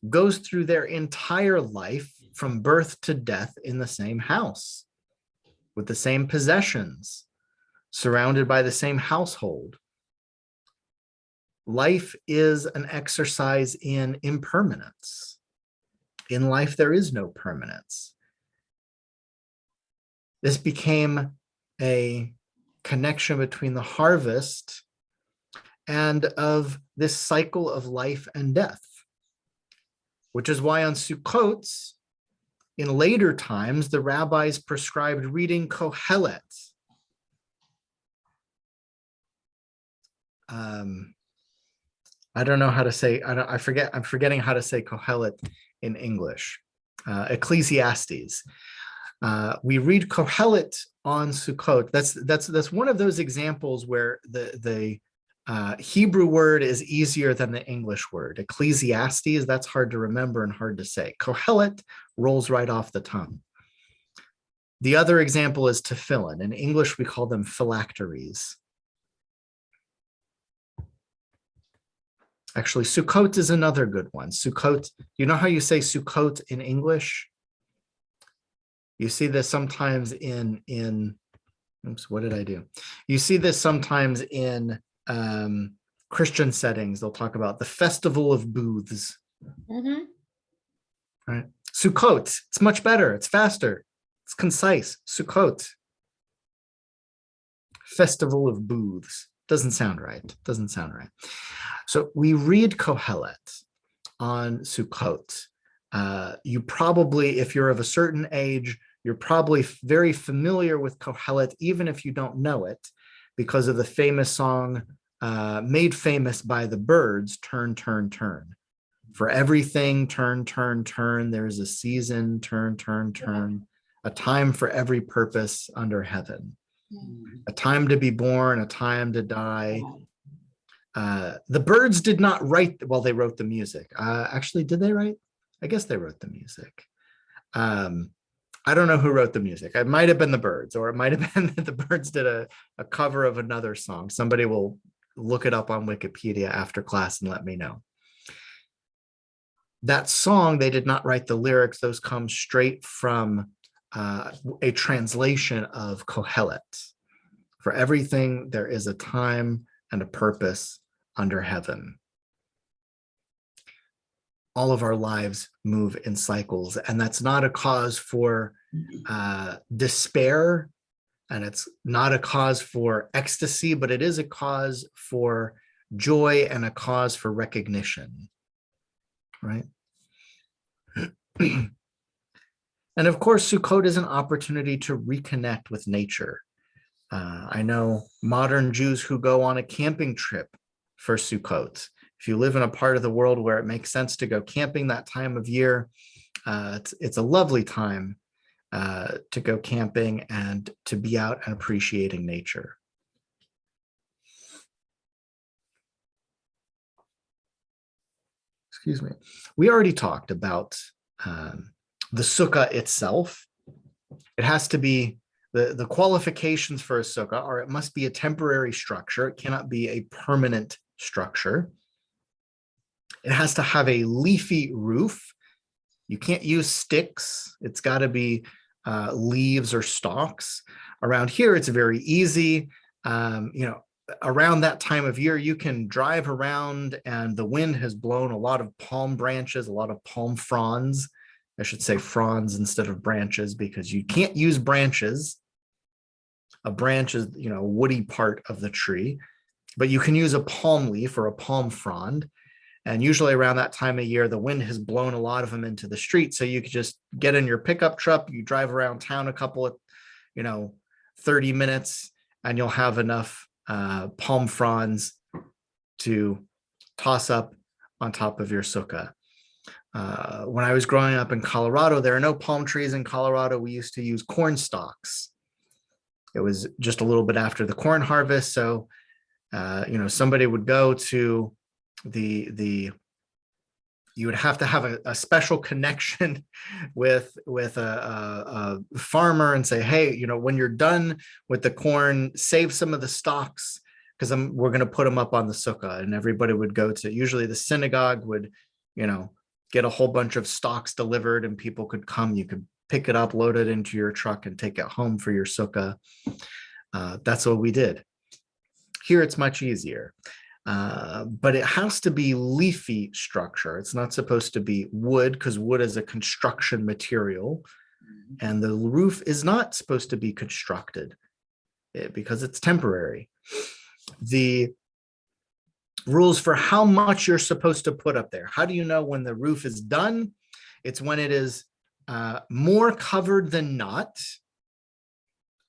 A: goes through their entire life from birth to death in the same house, with the same possessions, surrounded by the same household. Life is an exercise in impermanence. In life, there is no permanence. This became a connection between the harvest and of this cycle of life and death, which is why on Sukkots, in later times, the rabbis prescribed reading Kohelet. I don't know how to say, I'm forgetting how to say Kohelet in English. Ecclesiastes. We read Kohelet on Sukkot. That's one of those examples where the Hebrew word is easier than the English word. Ecclesiastes, that's hard to remember and hard to say. Kohelet rolls right off the tongue. The other example is tefillin. In English, we call them phylacteries. Actually, Sukkot is another good one. Sukkot, you know how you say Sukkot in English? You see this sometimes in oops, what did I do? You see this sometimes in Christian settings. They'll talk about the festival of booths.
B: Mhm.
A: Right? Sukkot, it's much better. It's faster. It's concise. Sukkot. Festival of booths. Doesn't sound right. Doesn't sound right. So we read Kohelet on Sukkot. You probably, if you're of a certain age, you're probably very familiar with Kohelet, even if you don't know it, because of the famous song made famous by the Byrds, Turn, Turn, Turn. For everything, turn, turn, turn. There's a season, turn, turn, turn. A time for every purpose under heaven. A time to be born, a time to die. The Byrds did not write, well, they wrote the music. Actually, did they write? I guess they wrote the music. I don't know who wrote the music. It might have been the Byrds, or it might have been that the Byrds did a cover of another song. Somebody will look it up on Wikipedia after class and let me know. That song, they did not write the lyrics. Those come straight from a translation of Kohelet. For everything, there is a time and a purpose under heaven. All of our lives move in cycles, and that's not a cause for despair, and it's not a cause for ecstasy, but it is a cause for joy and a cause for recognition, right? And of course, Sukkot is an opportunity to reconnect with nature. I know modern Jews who go on a camping trip for Sukkot. If you live in a part of the world where it makes sense to go camping that time of year, it's a lovely time to go camping and to be out and appreciating nature. Excuse me. We already talked about the sukkah itself. It has to be, the qualifications for a sukkah are it must be a temporary structure. It cannot be a permanent structure. It has to have a leafy roof. You can't use sticks. It's got to be leaves or stalks. Around here, it's very easy. Around that time of year, you can drive around and the wind has blown a lot of palm branches, a lot of palm fronds. I should say fronds instead of branches, because you can't use branches. A branch is, a woody part of the tree, but you can use a palm leaf or a palm frond. And usually around that time of year, the wind has blown a lot of them into the street. So you could just get in your pickup truck, you drive around town a couple of, 30 minutes, and you'll have enough palm fronds to toss up on top of your sukkah. When I was growing up in Colorado, there are no palm trees in Colorado. We used to use corn stalks. It was just a little bit after the corn harvest. So, somebody would go to you would have to have a special connection with a farmer and say, hey, when you're done with the corn, save some of the stalks, because we're going to put them up on the sukkah. And everybody would go to, usually the synagogue would, get a whole bunch of stalks delivered, and people could come. You could pick it up, load it into your truck, and take it home for your sukkah. That's what we did. Here, it's much easier. But it has to be leafy structure. It's not supposed to be wood, because wood is a construction material, and the roof is not supposed to be constructed because it's temporary. The rules for how much you're supposed to put up there. How do you know when the roof is done? It's when it is more covered than not.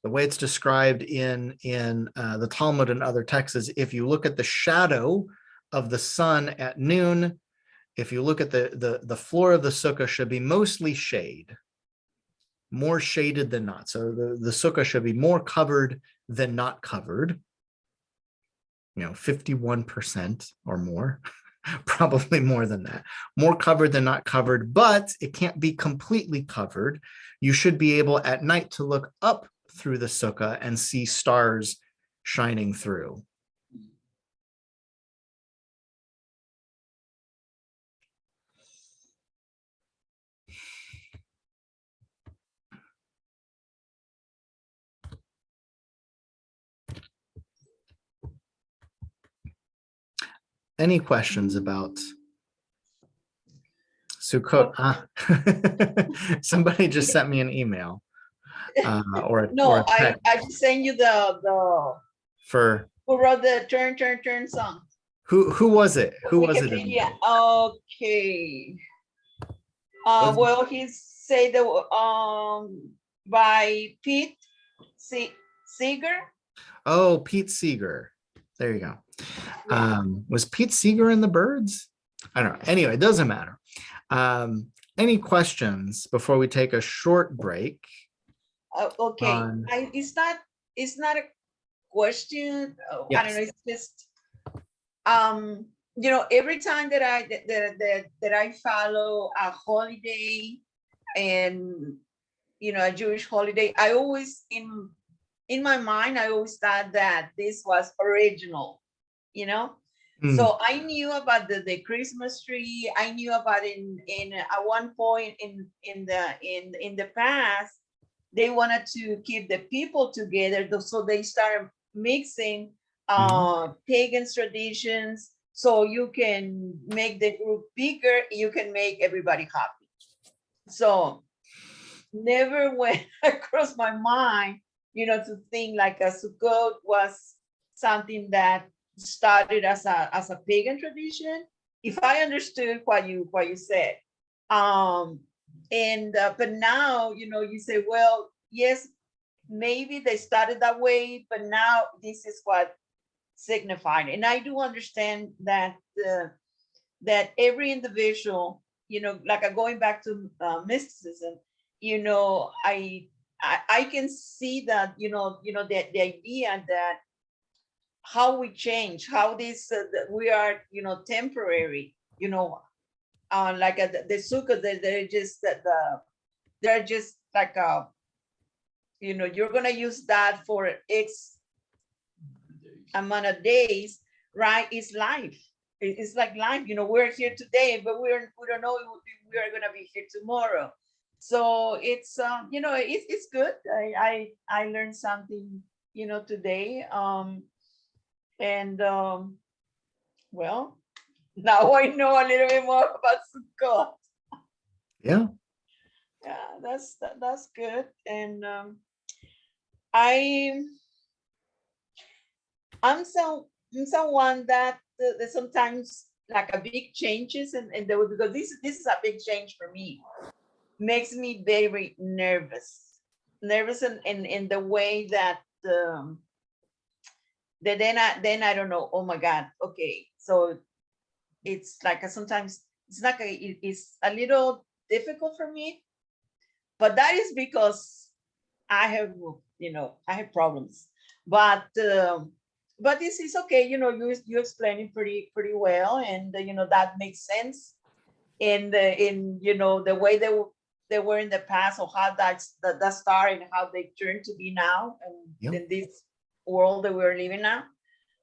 A: The way it's described in the Talmud and other texts is, if you look at the shadow of the sun at noon, if you look at the floor of the sukkah, should be mostly shade, more shaded than not. So the sukkah should be more covered than not covered, 51% or more, probably more than that, more covered than not covered, but it can't be completely covered. You should be able at night to look up through the sukkah and see stars shining through. Any questions about Sukkot? Somebody just sent me an email or
B: No,
A: a text
B: I just sent you the
A: for
B: who wrote the turn song.
A: who was it? Who was it?
B: Wikipedia. Okay.
A: Was it-
B: Well, he said that by Pete Seeger.
A: Oh, Pete Seeger. There you go.
B: Yeah.
A: Was Pete Seeger in the Birds? I don't know. Anyway, it doesn't matter. Any questions before we take a short break?
B: Okay. It's not a question. I
A: Yes.
B: don't know. It's just every time that I follow a holiday and a Jewish holiday, I always in my mind I always thought that this was original, So I knew about the Christmas tree. I knew about in at one point in the past they wanted to keep the people together, so they started mixing pagan traditions, so you can make the group bigger, you can make everybody happy. So never went across my mind, to think like a Sukkot was something that started as a pagan tradition. If I understood what you said, but now you say, well, yes, maybe they started that way, but now this is what signified. And I do understand that that every individual, like going back to mysticism, I can see that the idea that how we change, how this we are temporary, like the Sukkot, they're just like you're gonna use that for X amount of days, right? It's life. It's like life. We're here today, but we don't know if we are gonna be here tomorrow. So it's it's good. I learned something today. And well, now I know a little bit more about Sukkot.
A: Yeah.
B: Yeah, that's good. And I'm someone that sometimes like a big changes and because this is a big change for me, makes me very nervous in the way that then I don't know, oh my God, okay, so it's like sometimes it's like it's a little difficult for me, but that is because I have problems, but this is okay, you explain it pretty well, and that makes sense in the way they were in the past, or how that started and how they turned to be now, and in this world that we're living now.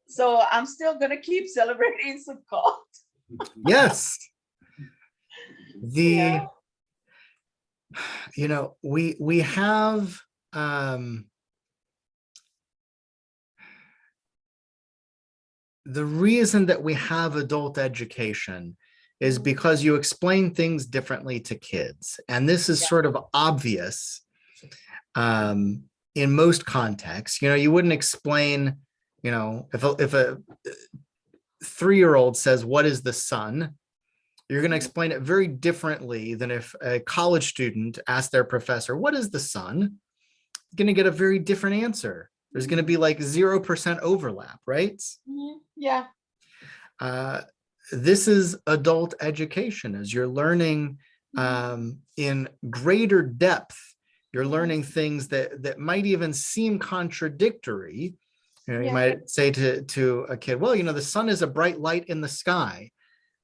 B: So I'm still gonna keep celebrating Sukkot.
A: Yes.
B: Yeah.
A: We have the reason that we have adult education is because you explain things differently to kids. And this is sort of obvious in most contexts. You wouldn't explain, if a 3-year-old says, what is the sun? You're going to explain it very differently than if a college student asks their professor, what is the sun? You're going to get a very different answer. There's going to be like 0% overlap, right?
B: Yeah.
A: This is adult education, as you're learning in greater depth. You're learning things that might even seem contradictory. You might say to a kid, well, the sun is a bright light in the sky.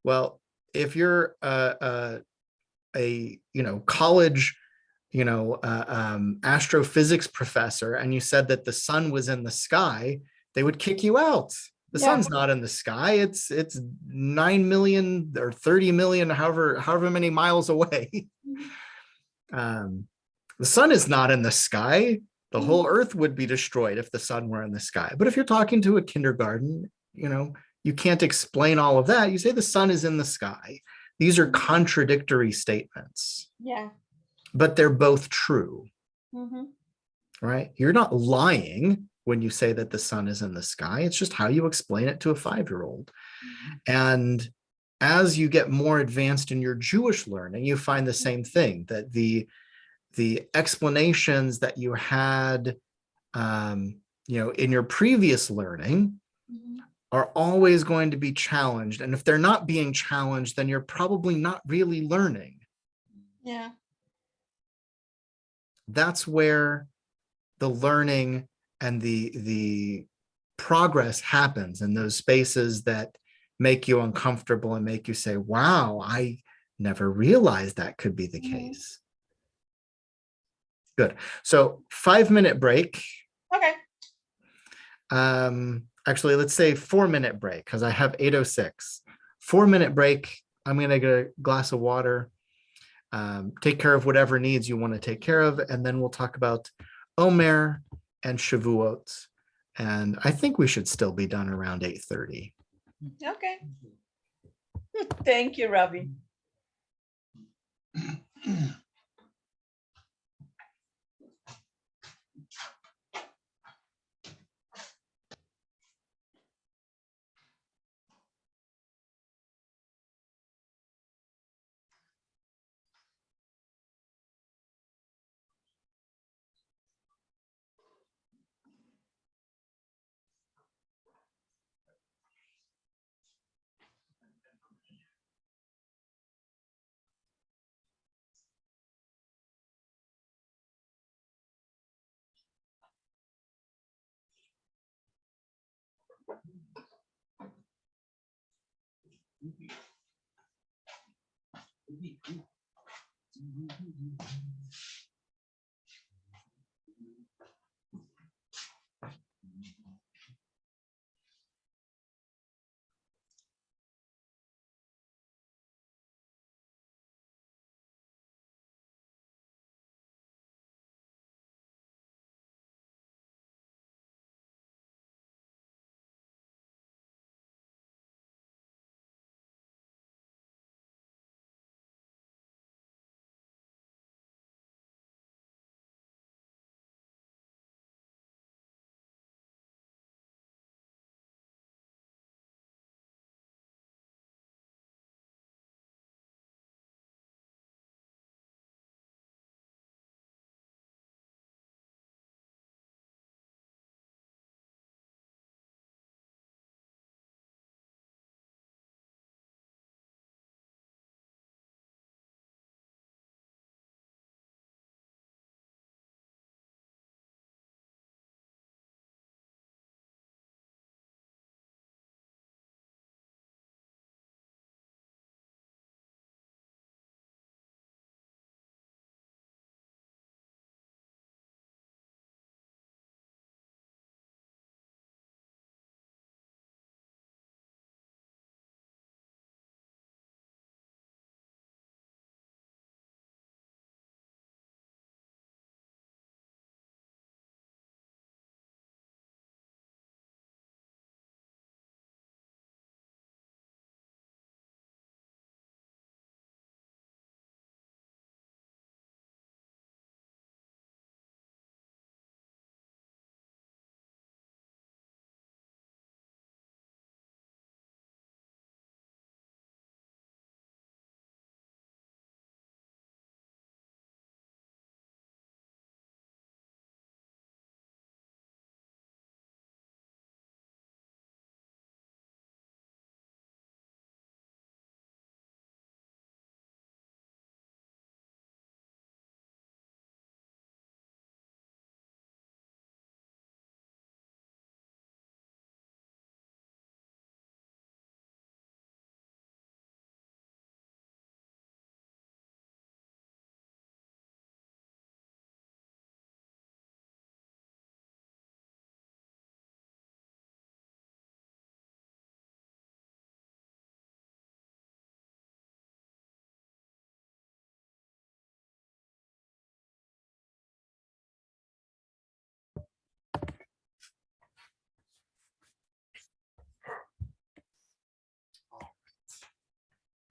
A: Well, if you're a college astrophysics professor and you said that the sun was in the sky, they would kick you out. The sun's not in the sky. It's 9 million or 30 million, however many miles away. The sun is not in the sky. The whole earth would be destroyed if the sun were in the sky. But if you're talking to a kindergarten, you can't explain all of that. You say the sun is in the sky. These are contradictory statements,
B: Yeah.
A: but they're both true,
B: Mm-hmm.
A: right? You're not lying when you say that the sun is in the sky. It's just how you explain it to a 5-year-old. And as you get more advanced in your Jewish learning, you find the same thing, that the explanations that you had in your previous learning are always going to be challenged. And if they're not being challenged, then you're probably not really learning.
B: Yeah.
A: That's where the learning and the progress happens, in those spaces that make you uncomfortable and make you say, wow, I never realized that could be the case. Good. So 5-minute break.
B: Okay.
A: Actually, let's say 4-minute break, because I have 8:06. 4-minute break. I'm going to get a glass of water, take care of whatever needs you want to take care of, and then we'll talk about Omer and Shavuot. And I think we should still be done around 8:30.
B: Okay. Thank you, Robbie.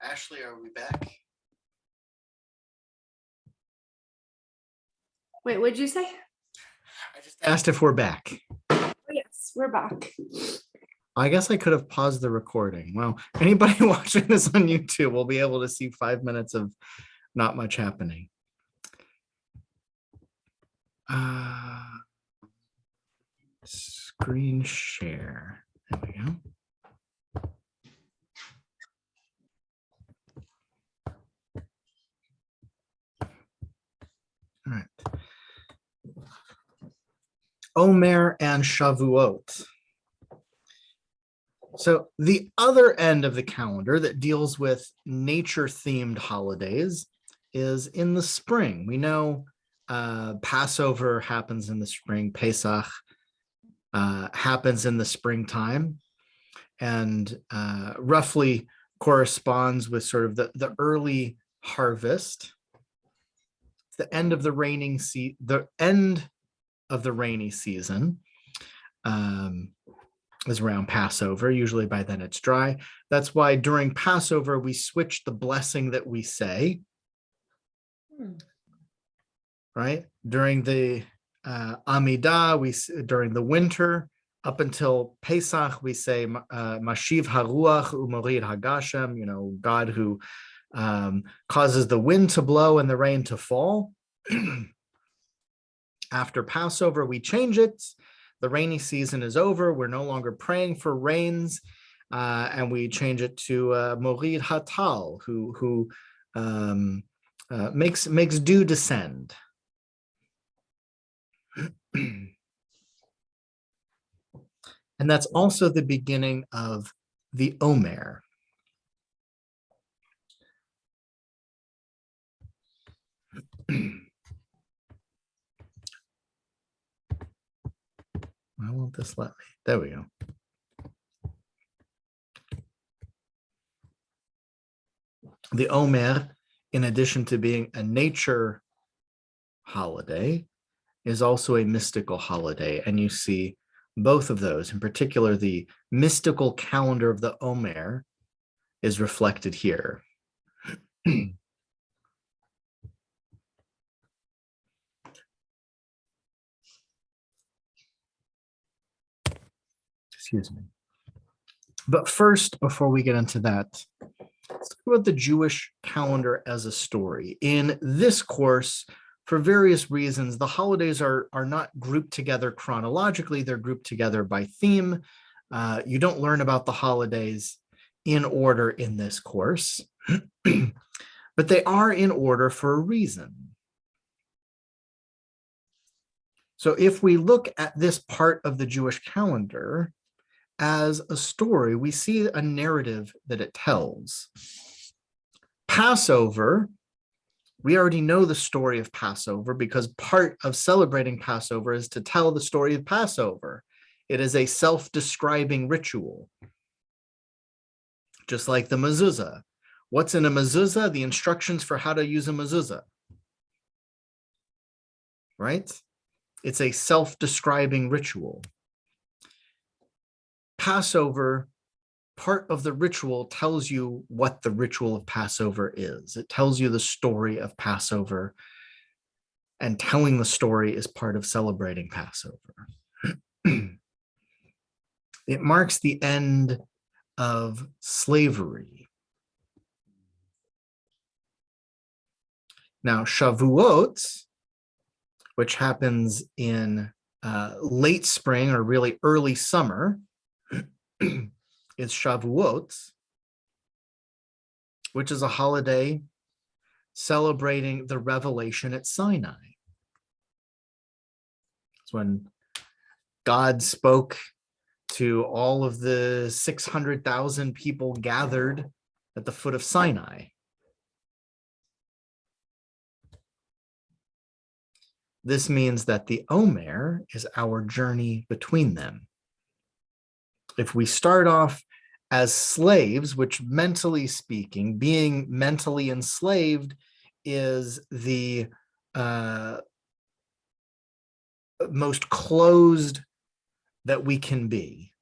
A: Ashley, are we back?
C: Wait, what'd you say?
A: I just asked if we're back.
C: Oh, yes, we're back.
A: I guess I could have paused the recording. Well, anybody watching this on YouTube will be able to see 5 minutes of not much happening. Screen share. There we go. All right. Omer and Shavuot. So the other end of the calendar that deals with nature-themed holidays is in the spring. We know Passover happens in the spring, Pesach happens in the springtime, and roughly corresponds with sort of the early harvest. The end of the rainy season is around Passover. Usually by then it's dry. That's why during Passover we switch the blessing that we say. Right? During the Amidah, during the winter, up until Pesach, we say Mashiv Haruach Umorid Hagashem, God who causes the wind to blow and the rain to fall. After Passover, we change it. The rainy season is over. We're no longer praying for rains, and we change it to Morid Hatal, who makes dew descend. And that's also the beginning of the Omer. Why won't this let me? There we go. The Omer, in addition to being a nature holiday, is also a mystical holiday. And you see both of those, in particular, the mystical calendar of the Omer is reflected here. Excuse me. But first, before we get into that, let's talk about the Jewish calendar as a story. In this course, for various reasons, the holidays are not grouped together chronologically. They're grouped together by theme. You don't learn about the holidays in order in this course, but they are in order for a reason. So if we look at this part of the Jewish calendar as a story, we see a narrative that it tells. Passover, we already know the story of Passover because part of celebrating Passover is to tell the story of Passover. It is a self-describing ritual, just like the mezuzah. What's in a mezuzah? The instructions for how to use a mezuzah, right? It's a self-describing ritual. Passover, part of the ritual tells you what the ritual of Passover is. It tells you the story of Passover, and telling the story is part of celebrating Passover. It marks the end of slavery. Now, Shavuot, which happens in late spring or really early summer, is Shavuot, which is a holiday celebrating the revelation at Sinai. It's when God spoke to all of the 600,000 people gathered at the foot of Sinai. This means that the Omer is our journey between them. If we start off as slaves, which mentally speaking, being mentally enslaved is the most closed that we can be.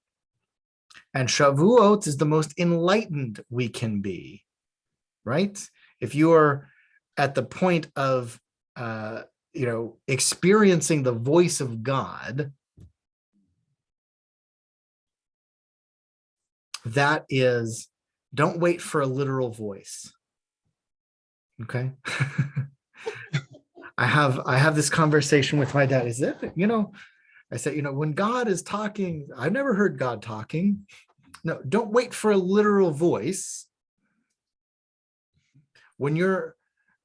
A: And Shavuot is the most enlightened we can be. right? If you are at the point of, experiencing the voice of God, that is, don't wait for a literal voice. Okay. I have this conversation with my dad. Is it, I said, when God is talking, I've never heard God talking. No, don't wait for a literal voice. When you're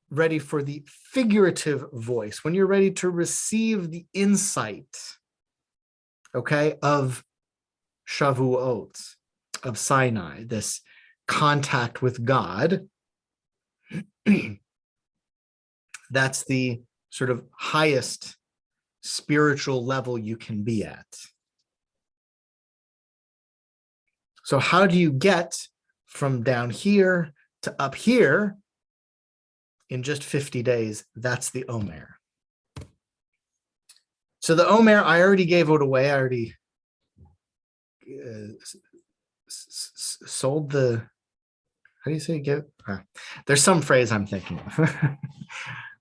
A: ready for the figurative voice, when you're ready to receive the insight, okay, of Shavuot, of Sinai, this contact with God, that's the sort of highest spiritual level you can be at. So how do you get from down here to up here in just 50 days? That's the Omer. So the Omer, I already gave it away. I already sold the, how do you say give? There's some phrase I'm thinking of.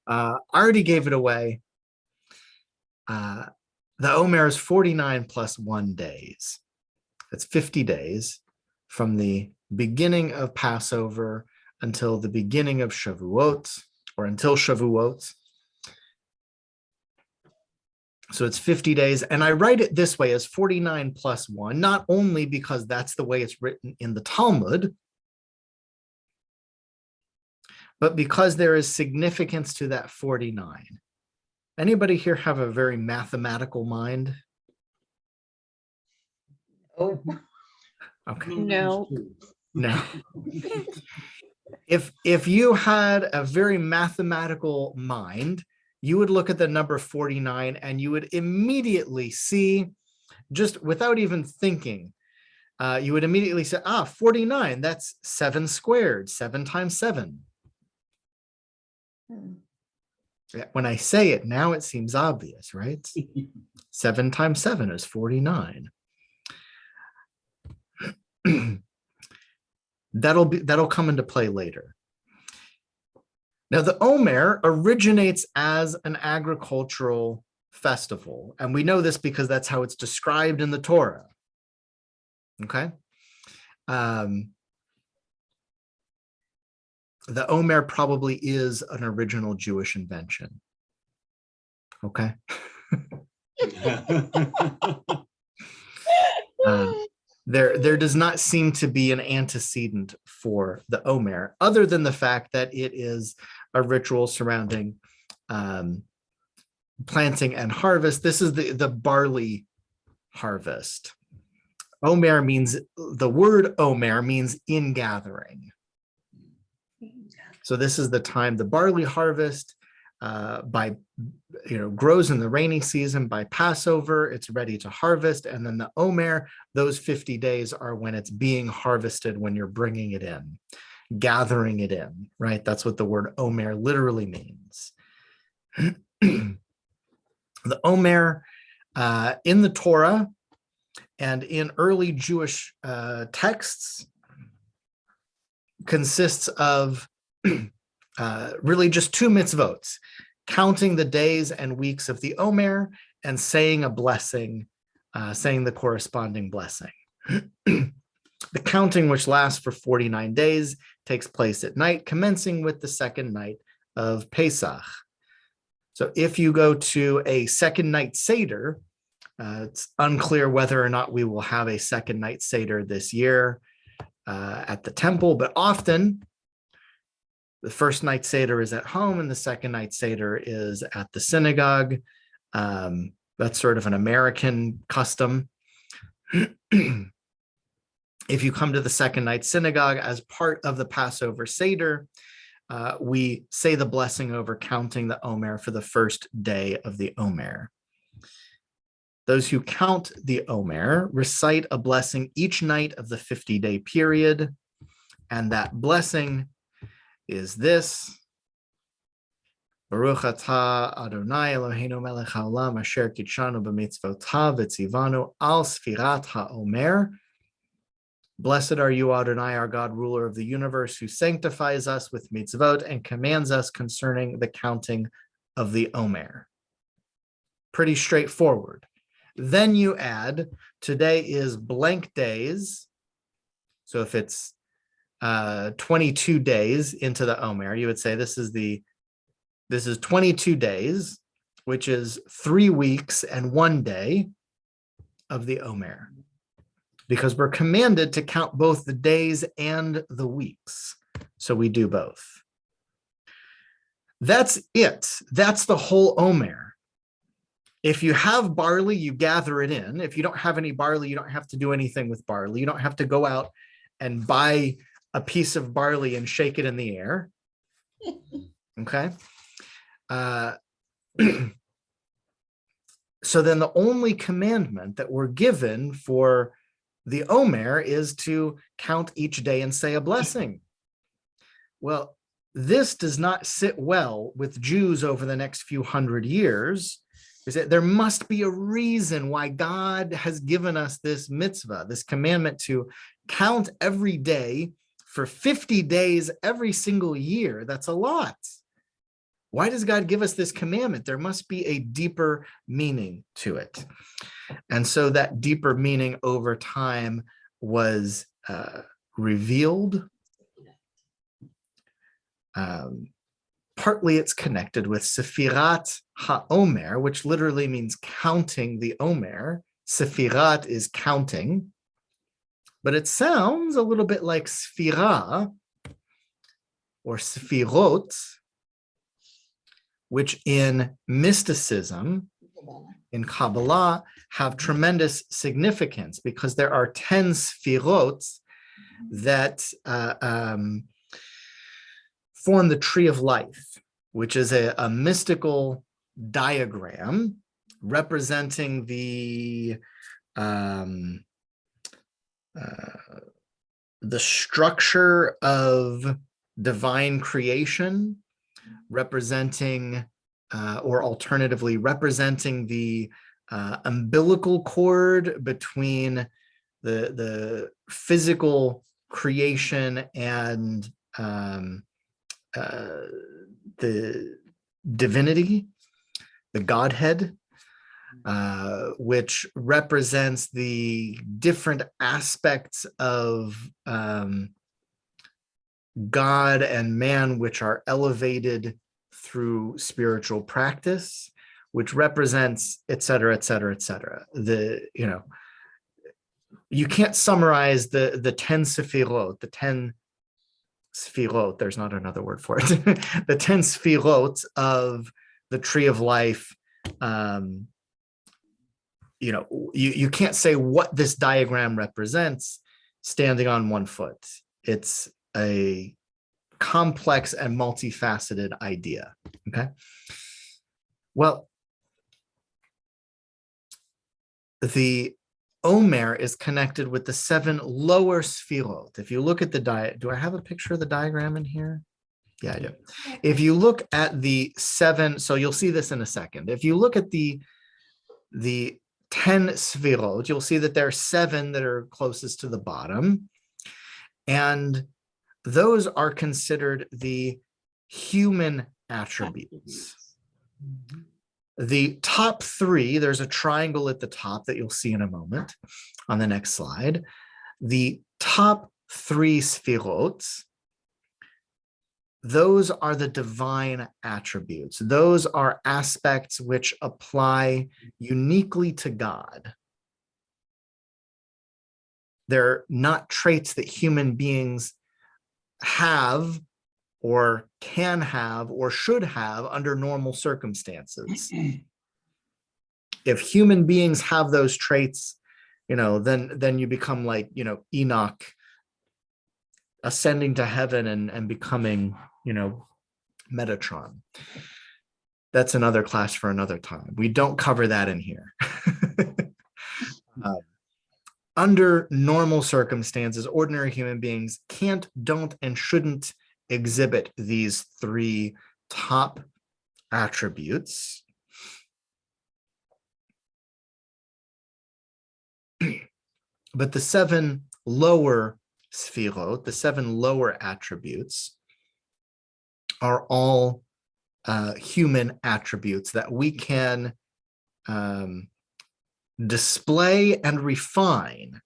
A: I already gave it away. The Omer is 49 plus 1 days. That's 50 days from the beginning of Passover until the beginning of Shavuot, or until Shavuot. So it's 50 days. And I write it this way as 49 plus 1, not only because that's the way it's written in the Talmud, but because there is significance to that 49. Anybody here have a very mathematical mind?
B: Oh,
A: Okay.
C: No.
A: No. If you had a very mathematical mind, you would look at the number 49 and you would immediately see, just without even thinking, you would immediately say, 49, that's 7 squared, 7 times 7. When I say it now, it seems obvious, right? 7 times 7 is 49. That'll come into play later. Now, the Omer originates as an agricultural festival, and we know this because that's how it's described in the Torah. Okay. The Omer probably is an original Jewish invention. Okay. There does not seem to be an antecedent for the Omer, other than the fact that it is a ritual surrounding planting and harvest. This is the barley harvest. Omer means, the word Omer means ingathering. So this is the time the barley harvest grows in the rainy season. By Passover, it's ready to harvest. And then the Omer, those 50 days are when it's being harvested, when you're bringing it in, gathering it in, right? That's what the word Omer literally means. The Omer in the Torah and in early Jewish texts consists of really just 2 mitzvot: counting the days and weeks of the Omer and saying a blessing, saying the corresponding blessing. The counting, which lasts for 49 days, takes place at night, commencing with the second night of Pesach. So if you go to a second night Seder, it's unclear whether or not we will have a second night Seder this year at the temple, but often the first night Seder is at home and the second night Seder is at the synagogue. That's sort of an American custom. If you come to the second night synagogue as part of the Passover Seder, we say the blessing over counting the Omer for the first day of the Omer. Those who count the Omer recite a blessing each night of the 50-day period, and that blessing is this: Baruch atah Adonai Eloheinu melech haolam asher kitshanu b'mitzvotav v'tzivanu al sfirat haomer Blessed are you, Adonai, our God, ruler of the universe, who sanctifies us with mitzvot and commands us concerning the counting of the Omer. Pretty straightforward. Then you add, today is blank days. So if it's 22 days into the Omer, you would say this is 22 days, which is 3 weeks and 1 day of the Omer, because we're commanded to count both the days and the weeks. So we do both. That's it. That's the whole Omer. If you have barley, you gather it in. If you don't have any barley, you don't have to do anything with barley. You don't have to go out and buy a piece of barley and shake it in the air. Okay. So then the only commandment that we're given for the Omer is to count each day and say a blessing. Well, this does not sit well with Jews over the next few hundred years. Is that there must be a reason why God has given us this mitzvah, this commandment to count every day for 50 days every single year. That's a lot. Why does God give us this commandment? There must be a deeper meaning to it. And so that deeper meaning over time was revealed. Partly it's connected with Sefirat HaOmer, which literally means counting the Omer. Sefirat is counting, but it sounds a little bit like Sfira or Sfirot, which in mysticism, in Kabbalah, have tremendous significance because there are 10 Sfirot that form the tree of life, which is a mystical diagram representing the structure of divine creation, representing, or alternatively, representing the umbilical cord between the physical creation and the divinity, the Godhead, which represents the different aspects of God and man, which are elevated through spiritual practice, which represents, et cetera, et cetera, et cetera. You can't summarize the 10 Sefirot, the 10 Sfirot, there's not another word for it, the 10 Sfirot of the tree of life. You can't say what this diagram represents standing on one foot. It's a complex and multifaceted idea. Okay. Well, the Omer is connected with the 7 lower Sfirot. If you look at the do I have a picture of the diagram in here? Yeah, I do. If you look at the 7, so you'll see this in a second. If you look at the 10 Sfirot, you'll see that there are 7 that are closest to the bottom. And those are considered the human attributes. The top 3, there's a triangle at the top that you'll see in a moment on the next slide. The top 3 Sfirot, those are the divine attributes. Those are aspects which apply uniquely to God. They're not traits that human beings have or can have or should have under normal circumstances. If human beings have those traits, then you become like, Enoch ascending to heaven and becoming, Metatron. That's another class for another time. We don't cover that in here. Under normal circumstances, ordinary human beings can't, don't, and shouldn't exhibit these 3 top attributes. But the 7 lower sfirot, the 7 lower attributes, are all human attributes that we can display and refine.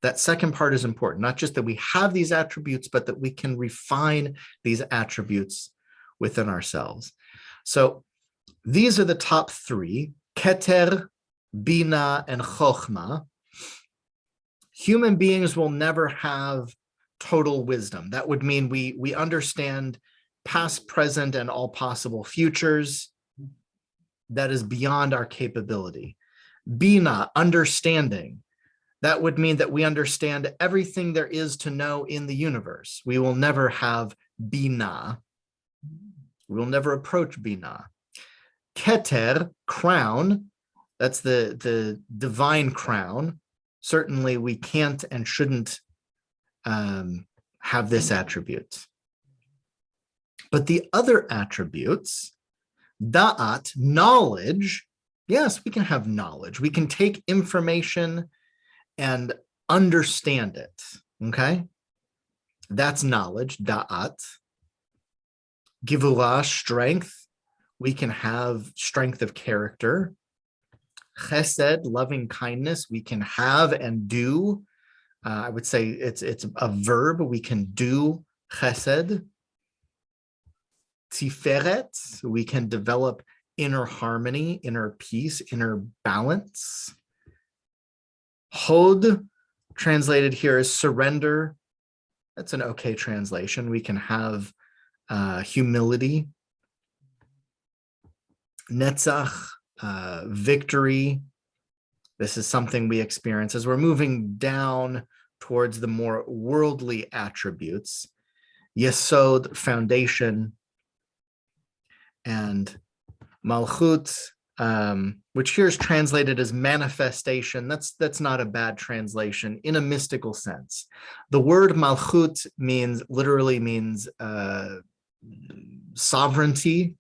A: That second part is important, not just that we have these attributes, but that we can refine these attributes within ourselves. So these are the top 3, Keter, Bina, and Chochma. Human beings will never have total wisdom. That would mean we understand past, present, and all possible futures. That is beyond our capability. Bina, understanding. That would mean that we understand everything there is to know in the universe. We will never have Bina. We will never approach Bina. Keter, crown. That's the divine crown. Certainly we can't and shouldn't have this attribute. But the other attributes, da'at, knowledge, yes, we can have knowledge. We can take information and understand it, okay? That's knowledge, da'at. Givurah, strength. We can have strength of character. Chesed, loving kindness, we can have and do. I would say it's a verb. We can do chesed. Tiferet, we can develop inner harmony, inner peace, inner balance. Hod, translated here as surrender. That's an okay translation. We can have humility. Netzach, victory. This is something we experience as we're moving down towards the more worldly attributes. Yesod, foundation, and Malchut, which here is translated as manifestation. That's not a bad translation in a mystical sense. The word Malchut literally means sovereignty.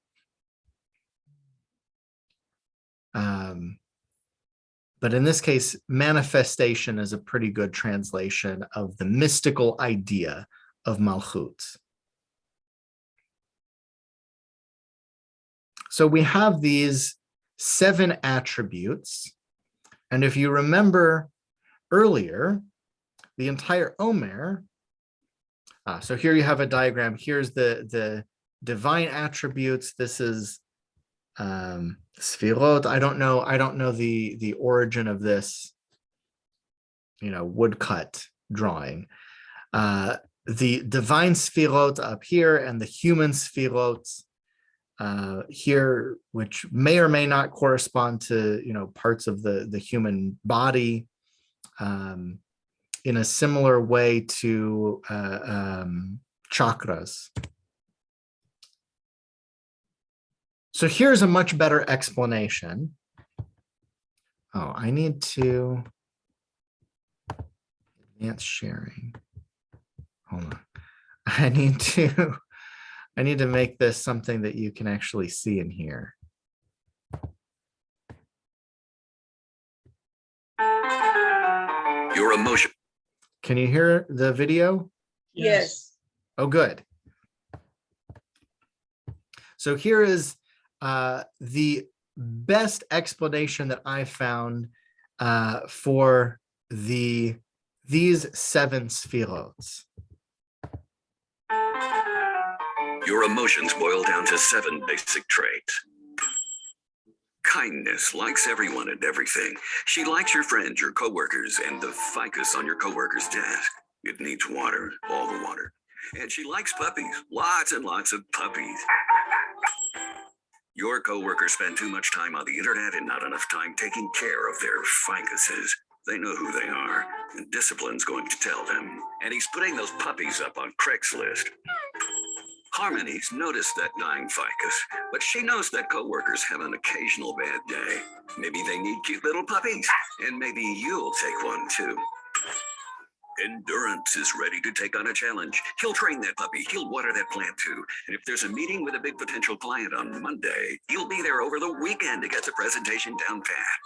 A: But in this case, manifestation is a pretty good translation of the mystical idea of Malchut. So we have these 7 attributes. And if you remember earlier, the entire Omer, so here you have a diagram. Here's the divine attributes. This is Sfirot. I don't know the origin of this, woodcut drawing. The divine Sfirot up here and the human Sfirot here, which may or may not correspond to parts of the human body, in a similar way to chakras. So here's a much better explanation. Oh, I need to advance sharing. Hold on. I need to make this something that you can actually see and hear. Your emotion. Can you hear the video?
B: Yes.
A: Oh, good. So here is the best explanation that I found for these 7 spherotes.
E: Your emotions boil down to 7 basic traits. Kindness likes everyone and everything. She likes your friends, your coworkers, and the ficus on your coworker's desk. It needs water, all the water. And she likes puppies, lots and lots of puppies. Your coworkers spend too much time on the internet and not enough time taking care of their ficuses. They know who they are, and discipline's going to tell them. And he's putting those puppies up on Craigslist. Harmony's noticed that dying ficus, but she knows that coworkers have an occasional bad day. Maybe they need cute little puppies, and maybe you'll take one too. Endurance is ready to take on a challenge. He'll train that puppy, he'll water that plant too. And if there's a meeting with a big potential client on Monday, he'll be there over the weekend to get the presentation down pat.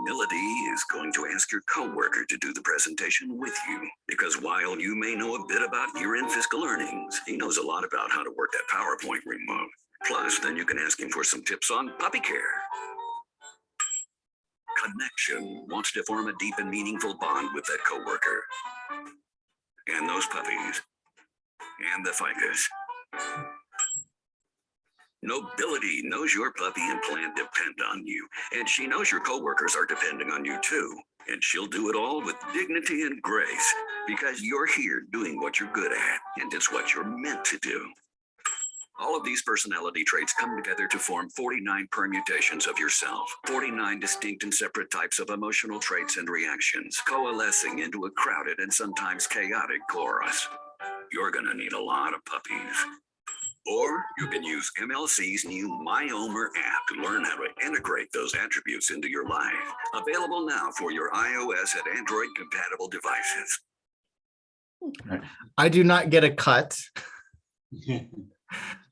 E: Milady is going to ask your coworker to do the presentation with you, because while you may know a bit about year-end fiscal earnings, he knows a lot about how to work that PowerPoint remote. Plus, then you can ask him for some tips on puppy care. Connection wants to form a deep and meaningful bond with that coworker. And those puppies. And the ficus. Nobility knows your puppy and plant depend on you, and she knows your coworkers are depending on you too. And she'll do it all with dignity and grace, because you're here doing what you're good at, and it's what you're meant to do. All of these personality traits come together to form 49 permutations of yourself, 49 distinct and separate types of emotional traits and reactions, coalescing into a crowded and sometimes chaotic chorus. You're gonna need a lot of puppies. Or you can use MLC's new MyOmer app to learn how to integrate those attributes into your life. Available now for your iOS and Android compatible devices.
A: I do not get a cut.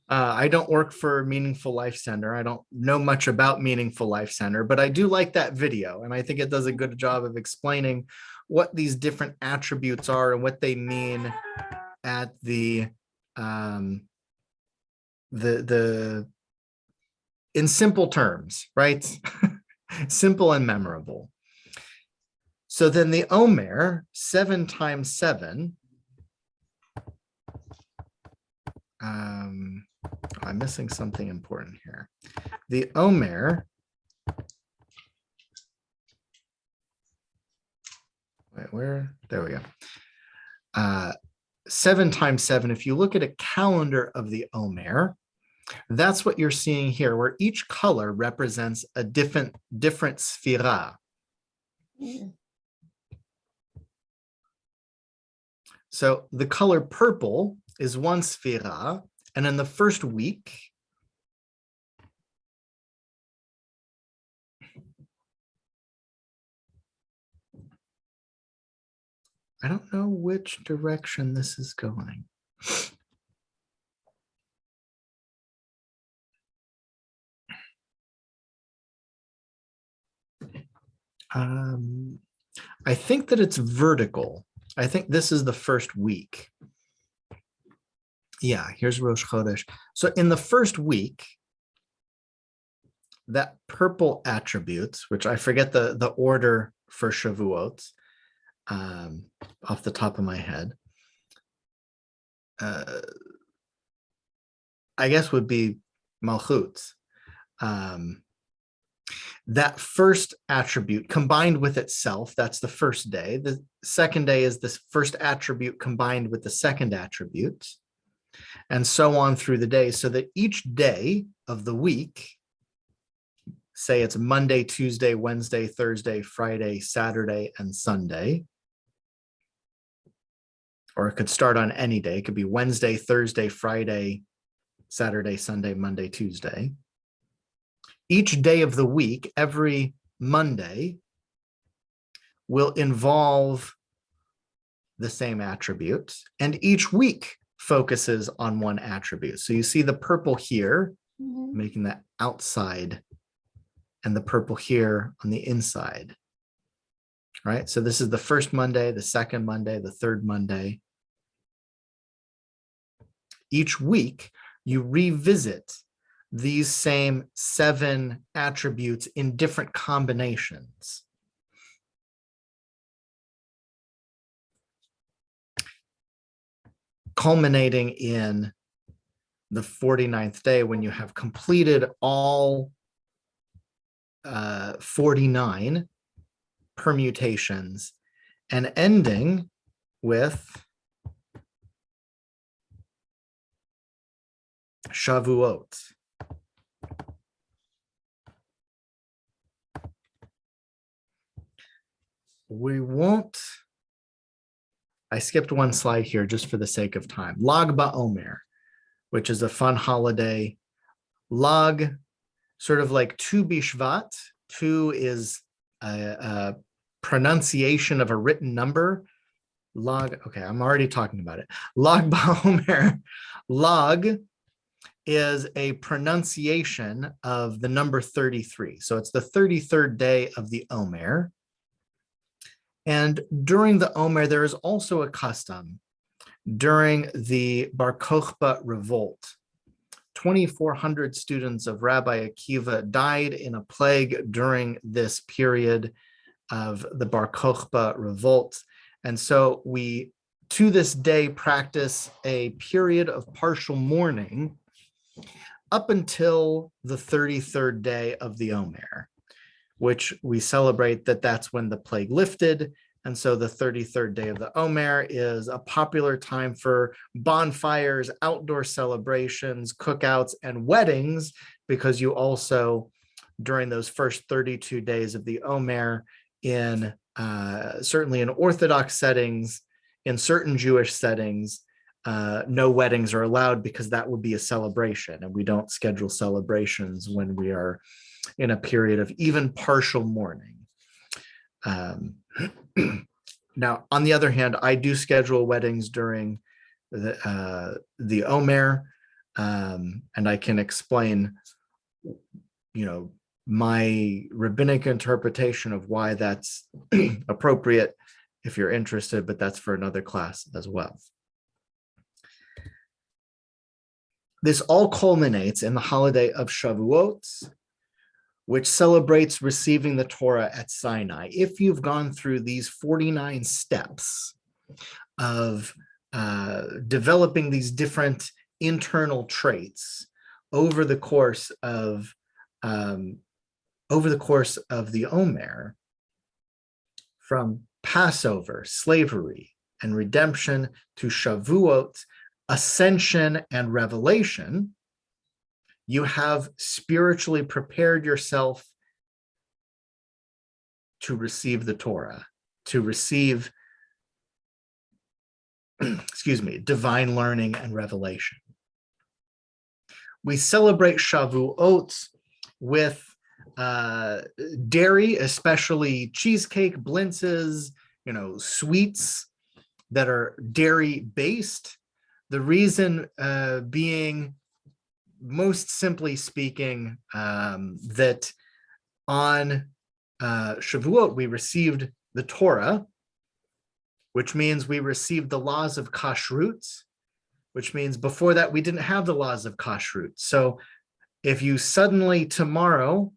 A: I don't work for Meaningful Life Center. I don't know much about Meaningful Life Center, but I do like that video. And I think it does a good job of explaining what these different attributes are and what they mean at the in simple terms, right? Simple and memorable. So then the Omer, 7 times 7. I'm missing something important here. The Omer, wait, where? There we go. 7 times 7. If you look at a calendar of the Omer, that's what you're seeing here, where each color represents a different sphira. So the color purple is 1 sphira, and in the first week, I don't know which direction this is going. I think that it's vertical. I think this is the first week. Yeah, here's Rosh Chodesh. So in the first week, that purple attributes, which I forget the order for Shavuot, off the top of my head, I guess would be Malchut. That first attribute combined with itself, that's the first day. The second day is this first attribute combined with the second attribute, and so on through the day, so that each day of the week, say it's Monday, Tuesday, Wednesday, Thursday, Friday, Saturday, and Sunday, or it could start on any day. It could be Wednesday, Thursday, Friday, Saturday, Sunday, Monday, Tuesday. Each day of the week, every Monday, will involve the same attributes, and each week focuses on one attribute. So you see the purple here, making that outside, and the purple here on the inside. Right? So this is the first Monday, the second Monday, the third Monday. Each week, you revisit these same 7 attributes in different combinations. Culminating in the 49th day, when you have completed all 49 permutations, and ending with Shavuot. We won't, I skipped one slide here just for the sake of time. Lag BaOmer, which is a fun holiday. Lag, sort of like Tu Bishvat. Tu is a pronunciation of a written number. Lag, okay, I'm already talking about it. Lag BaOmer. Lag is a pronunciation of the number 33. So it's the 33rd day of the Omer. And during the Omer, there is also a custom. During the Bar Kokhba revolt, 2,400 students of Rabbi Akiva died in a plague during this period of the Bar Kokhba revolt. And so we, to this day, practice a period of partial mourning up until the 33rd day of the Omer, which we celebrate that's when the plague lifted. And so the 33rd day of the Omer is a popular time for bonfires, outdoor celebrations, cookouts, and weddings, because you also, during those first 32 days of the Omer, in certainly in Orthodox settings, in certain Jewish settings, no weddings are allowed because that would be a celebration, and we don't schedule celebrations when we are in a period of even partial mourning. Now, on the other hand, I do schedule weddings during the Omer, and I can explain, my rabbinic interpretation of why that's appropriate if you're interested, but that's for another class as well. This all culminates in the holiday of Shavuot, which celebrates receiving the Torah at Sinai. If you've gone through these 49 steps of developing these different internal traits over the course of the Omer, from Passover, slavery, and redemption, to Shavuot, ascension and revelation, you have spiritually prepared yourself to receive the Torah, to receive, divine learning and revelation. We celebrate Shavuot with dairy, especially cheesecake, blintzes, sweets that are dairy based. The reason being, most simply speaking, that on Shavuot we received the Torah, which means we received the laws of kashrut, which means before that we didn't have the laws of kashrut. So if you suddenly tomorrow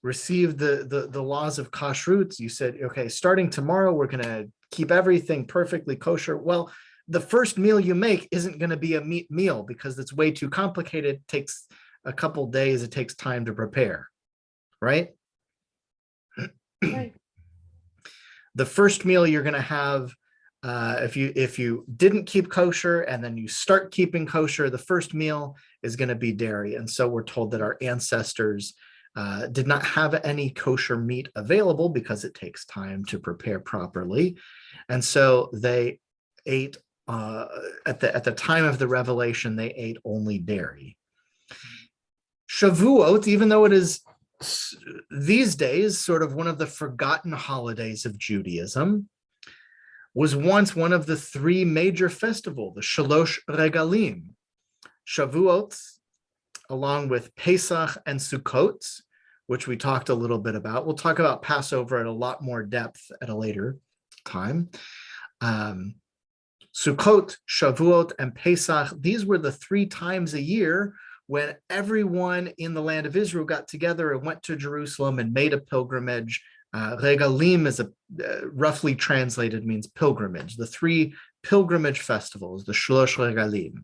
A: receive the laws of kashrut, you said, okay, starting tomorrow we're going to keep everything perfectly kosher. Well, the first meal you make isn't going to be a meat meal because it's way too complicated. It takes a couple days. It takes time to prepare, right?
C: Right.
A: The first meal you're going to have, if you didn't keep kosher and then you start keeping kosher, the first meal is going to be dairy. And so we're told that our ancestors did not have any kosher meat available because it takes time to prepare properly. And so they ate, at the time of the revelation, they ate only dairy. Shavuot, even though it is these days sort of one of the forgotten holidays of Judaism, was once one of the three major festivals, the Shalosh Regalim. Shavuot, along with Pesach and Sukkot, which we talked a little bit about. We'll talk about Passover at a lot more depth at a later time. Sukkot, Shavuot, and Pesach, these were the 3 times a year when everyone in the land of Israel got together and went to Jerusalem and made a pilgrimage. Regalim is roughly translated means pilgrimage. The 3 pilgrimage festivals, the Shlosh Regalim.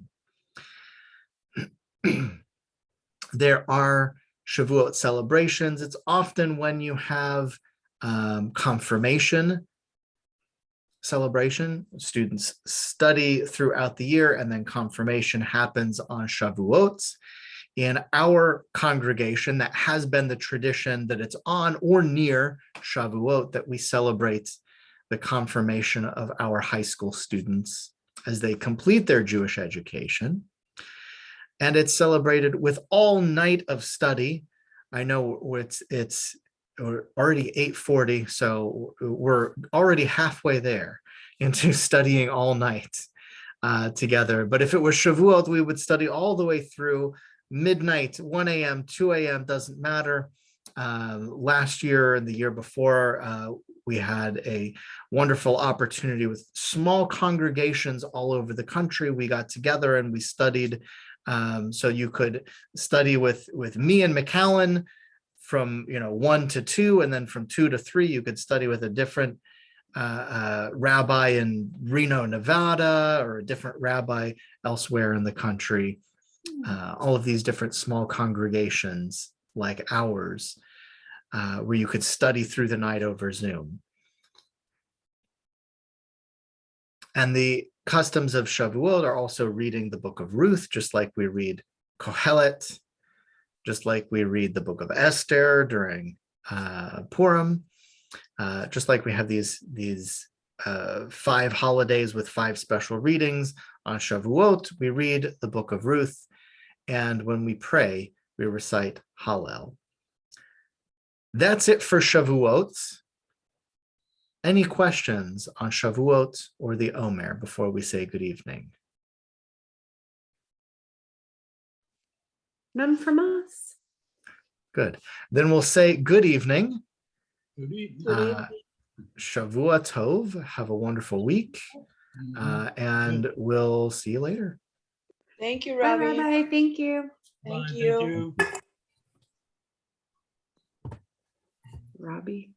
A: There are Shavuot celebrations. It's often when you have confirmation celebration. Students study throughout the year, and then confirmation happens on Shavuot. In our congregation, that has been the tradition that it's on or near Shavuot that we celebrate the confirmation of our high school students as they complete their Jewish education. And it's celebrated with all night of study. I know it's already 8:40, so we're already halfway there into studying all night. together. But if it was Shavuot, we would study all the way through midnight, 1 a.m., 2 a.m., doesn't matter. Last year and the year before, we had a wonderful opportunity with small congregations all over the country. We got together and we studied. So you could study with me and McAllen from 1 to 2, and then from 2 to 3, you could study with a different rabbi in Reno, Nevada, or a different rabbi elsewhere in the country. All of these different small congregations like ours, where you could study through the night over Zoom. And the customs of Shavuot are also reading the book of Ruth, just like we read Kohelet, just like we read the book of Esther during Purim, just like we have these 5 holidays with 5 special readings. On Shavuot, we read the book of Ruth, and when we pray, we recite Hallel. That's it for Shavuot. Any questions on Shavuot or the Omer before we say good evening?
C: None from us.
A: Good. Then we'll say good evening.
D: Good evening.
A: Shavua Tov. Have a wonderful week. And we'll see you later.
B: Thank you,
C: Bye,
B: Robbie.
C: Rabbi. Thank you.
B: Thank
D: Bye,
B: you.
C: Robbie.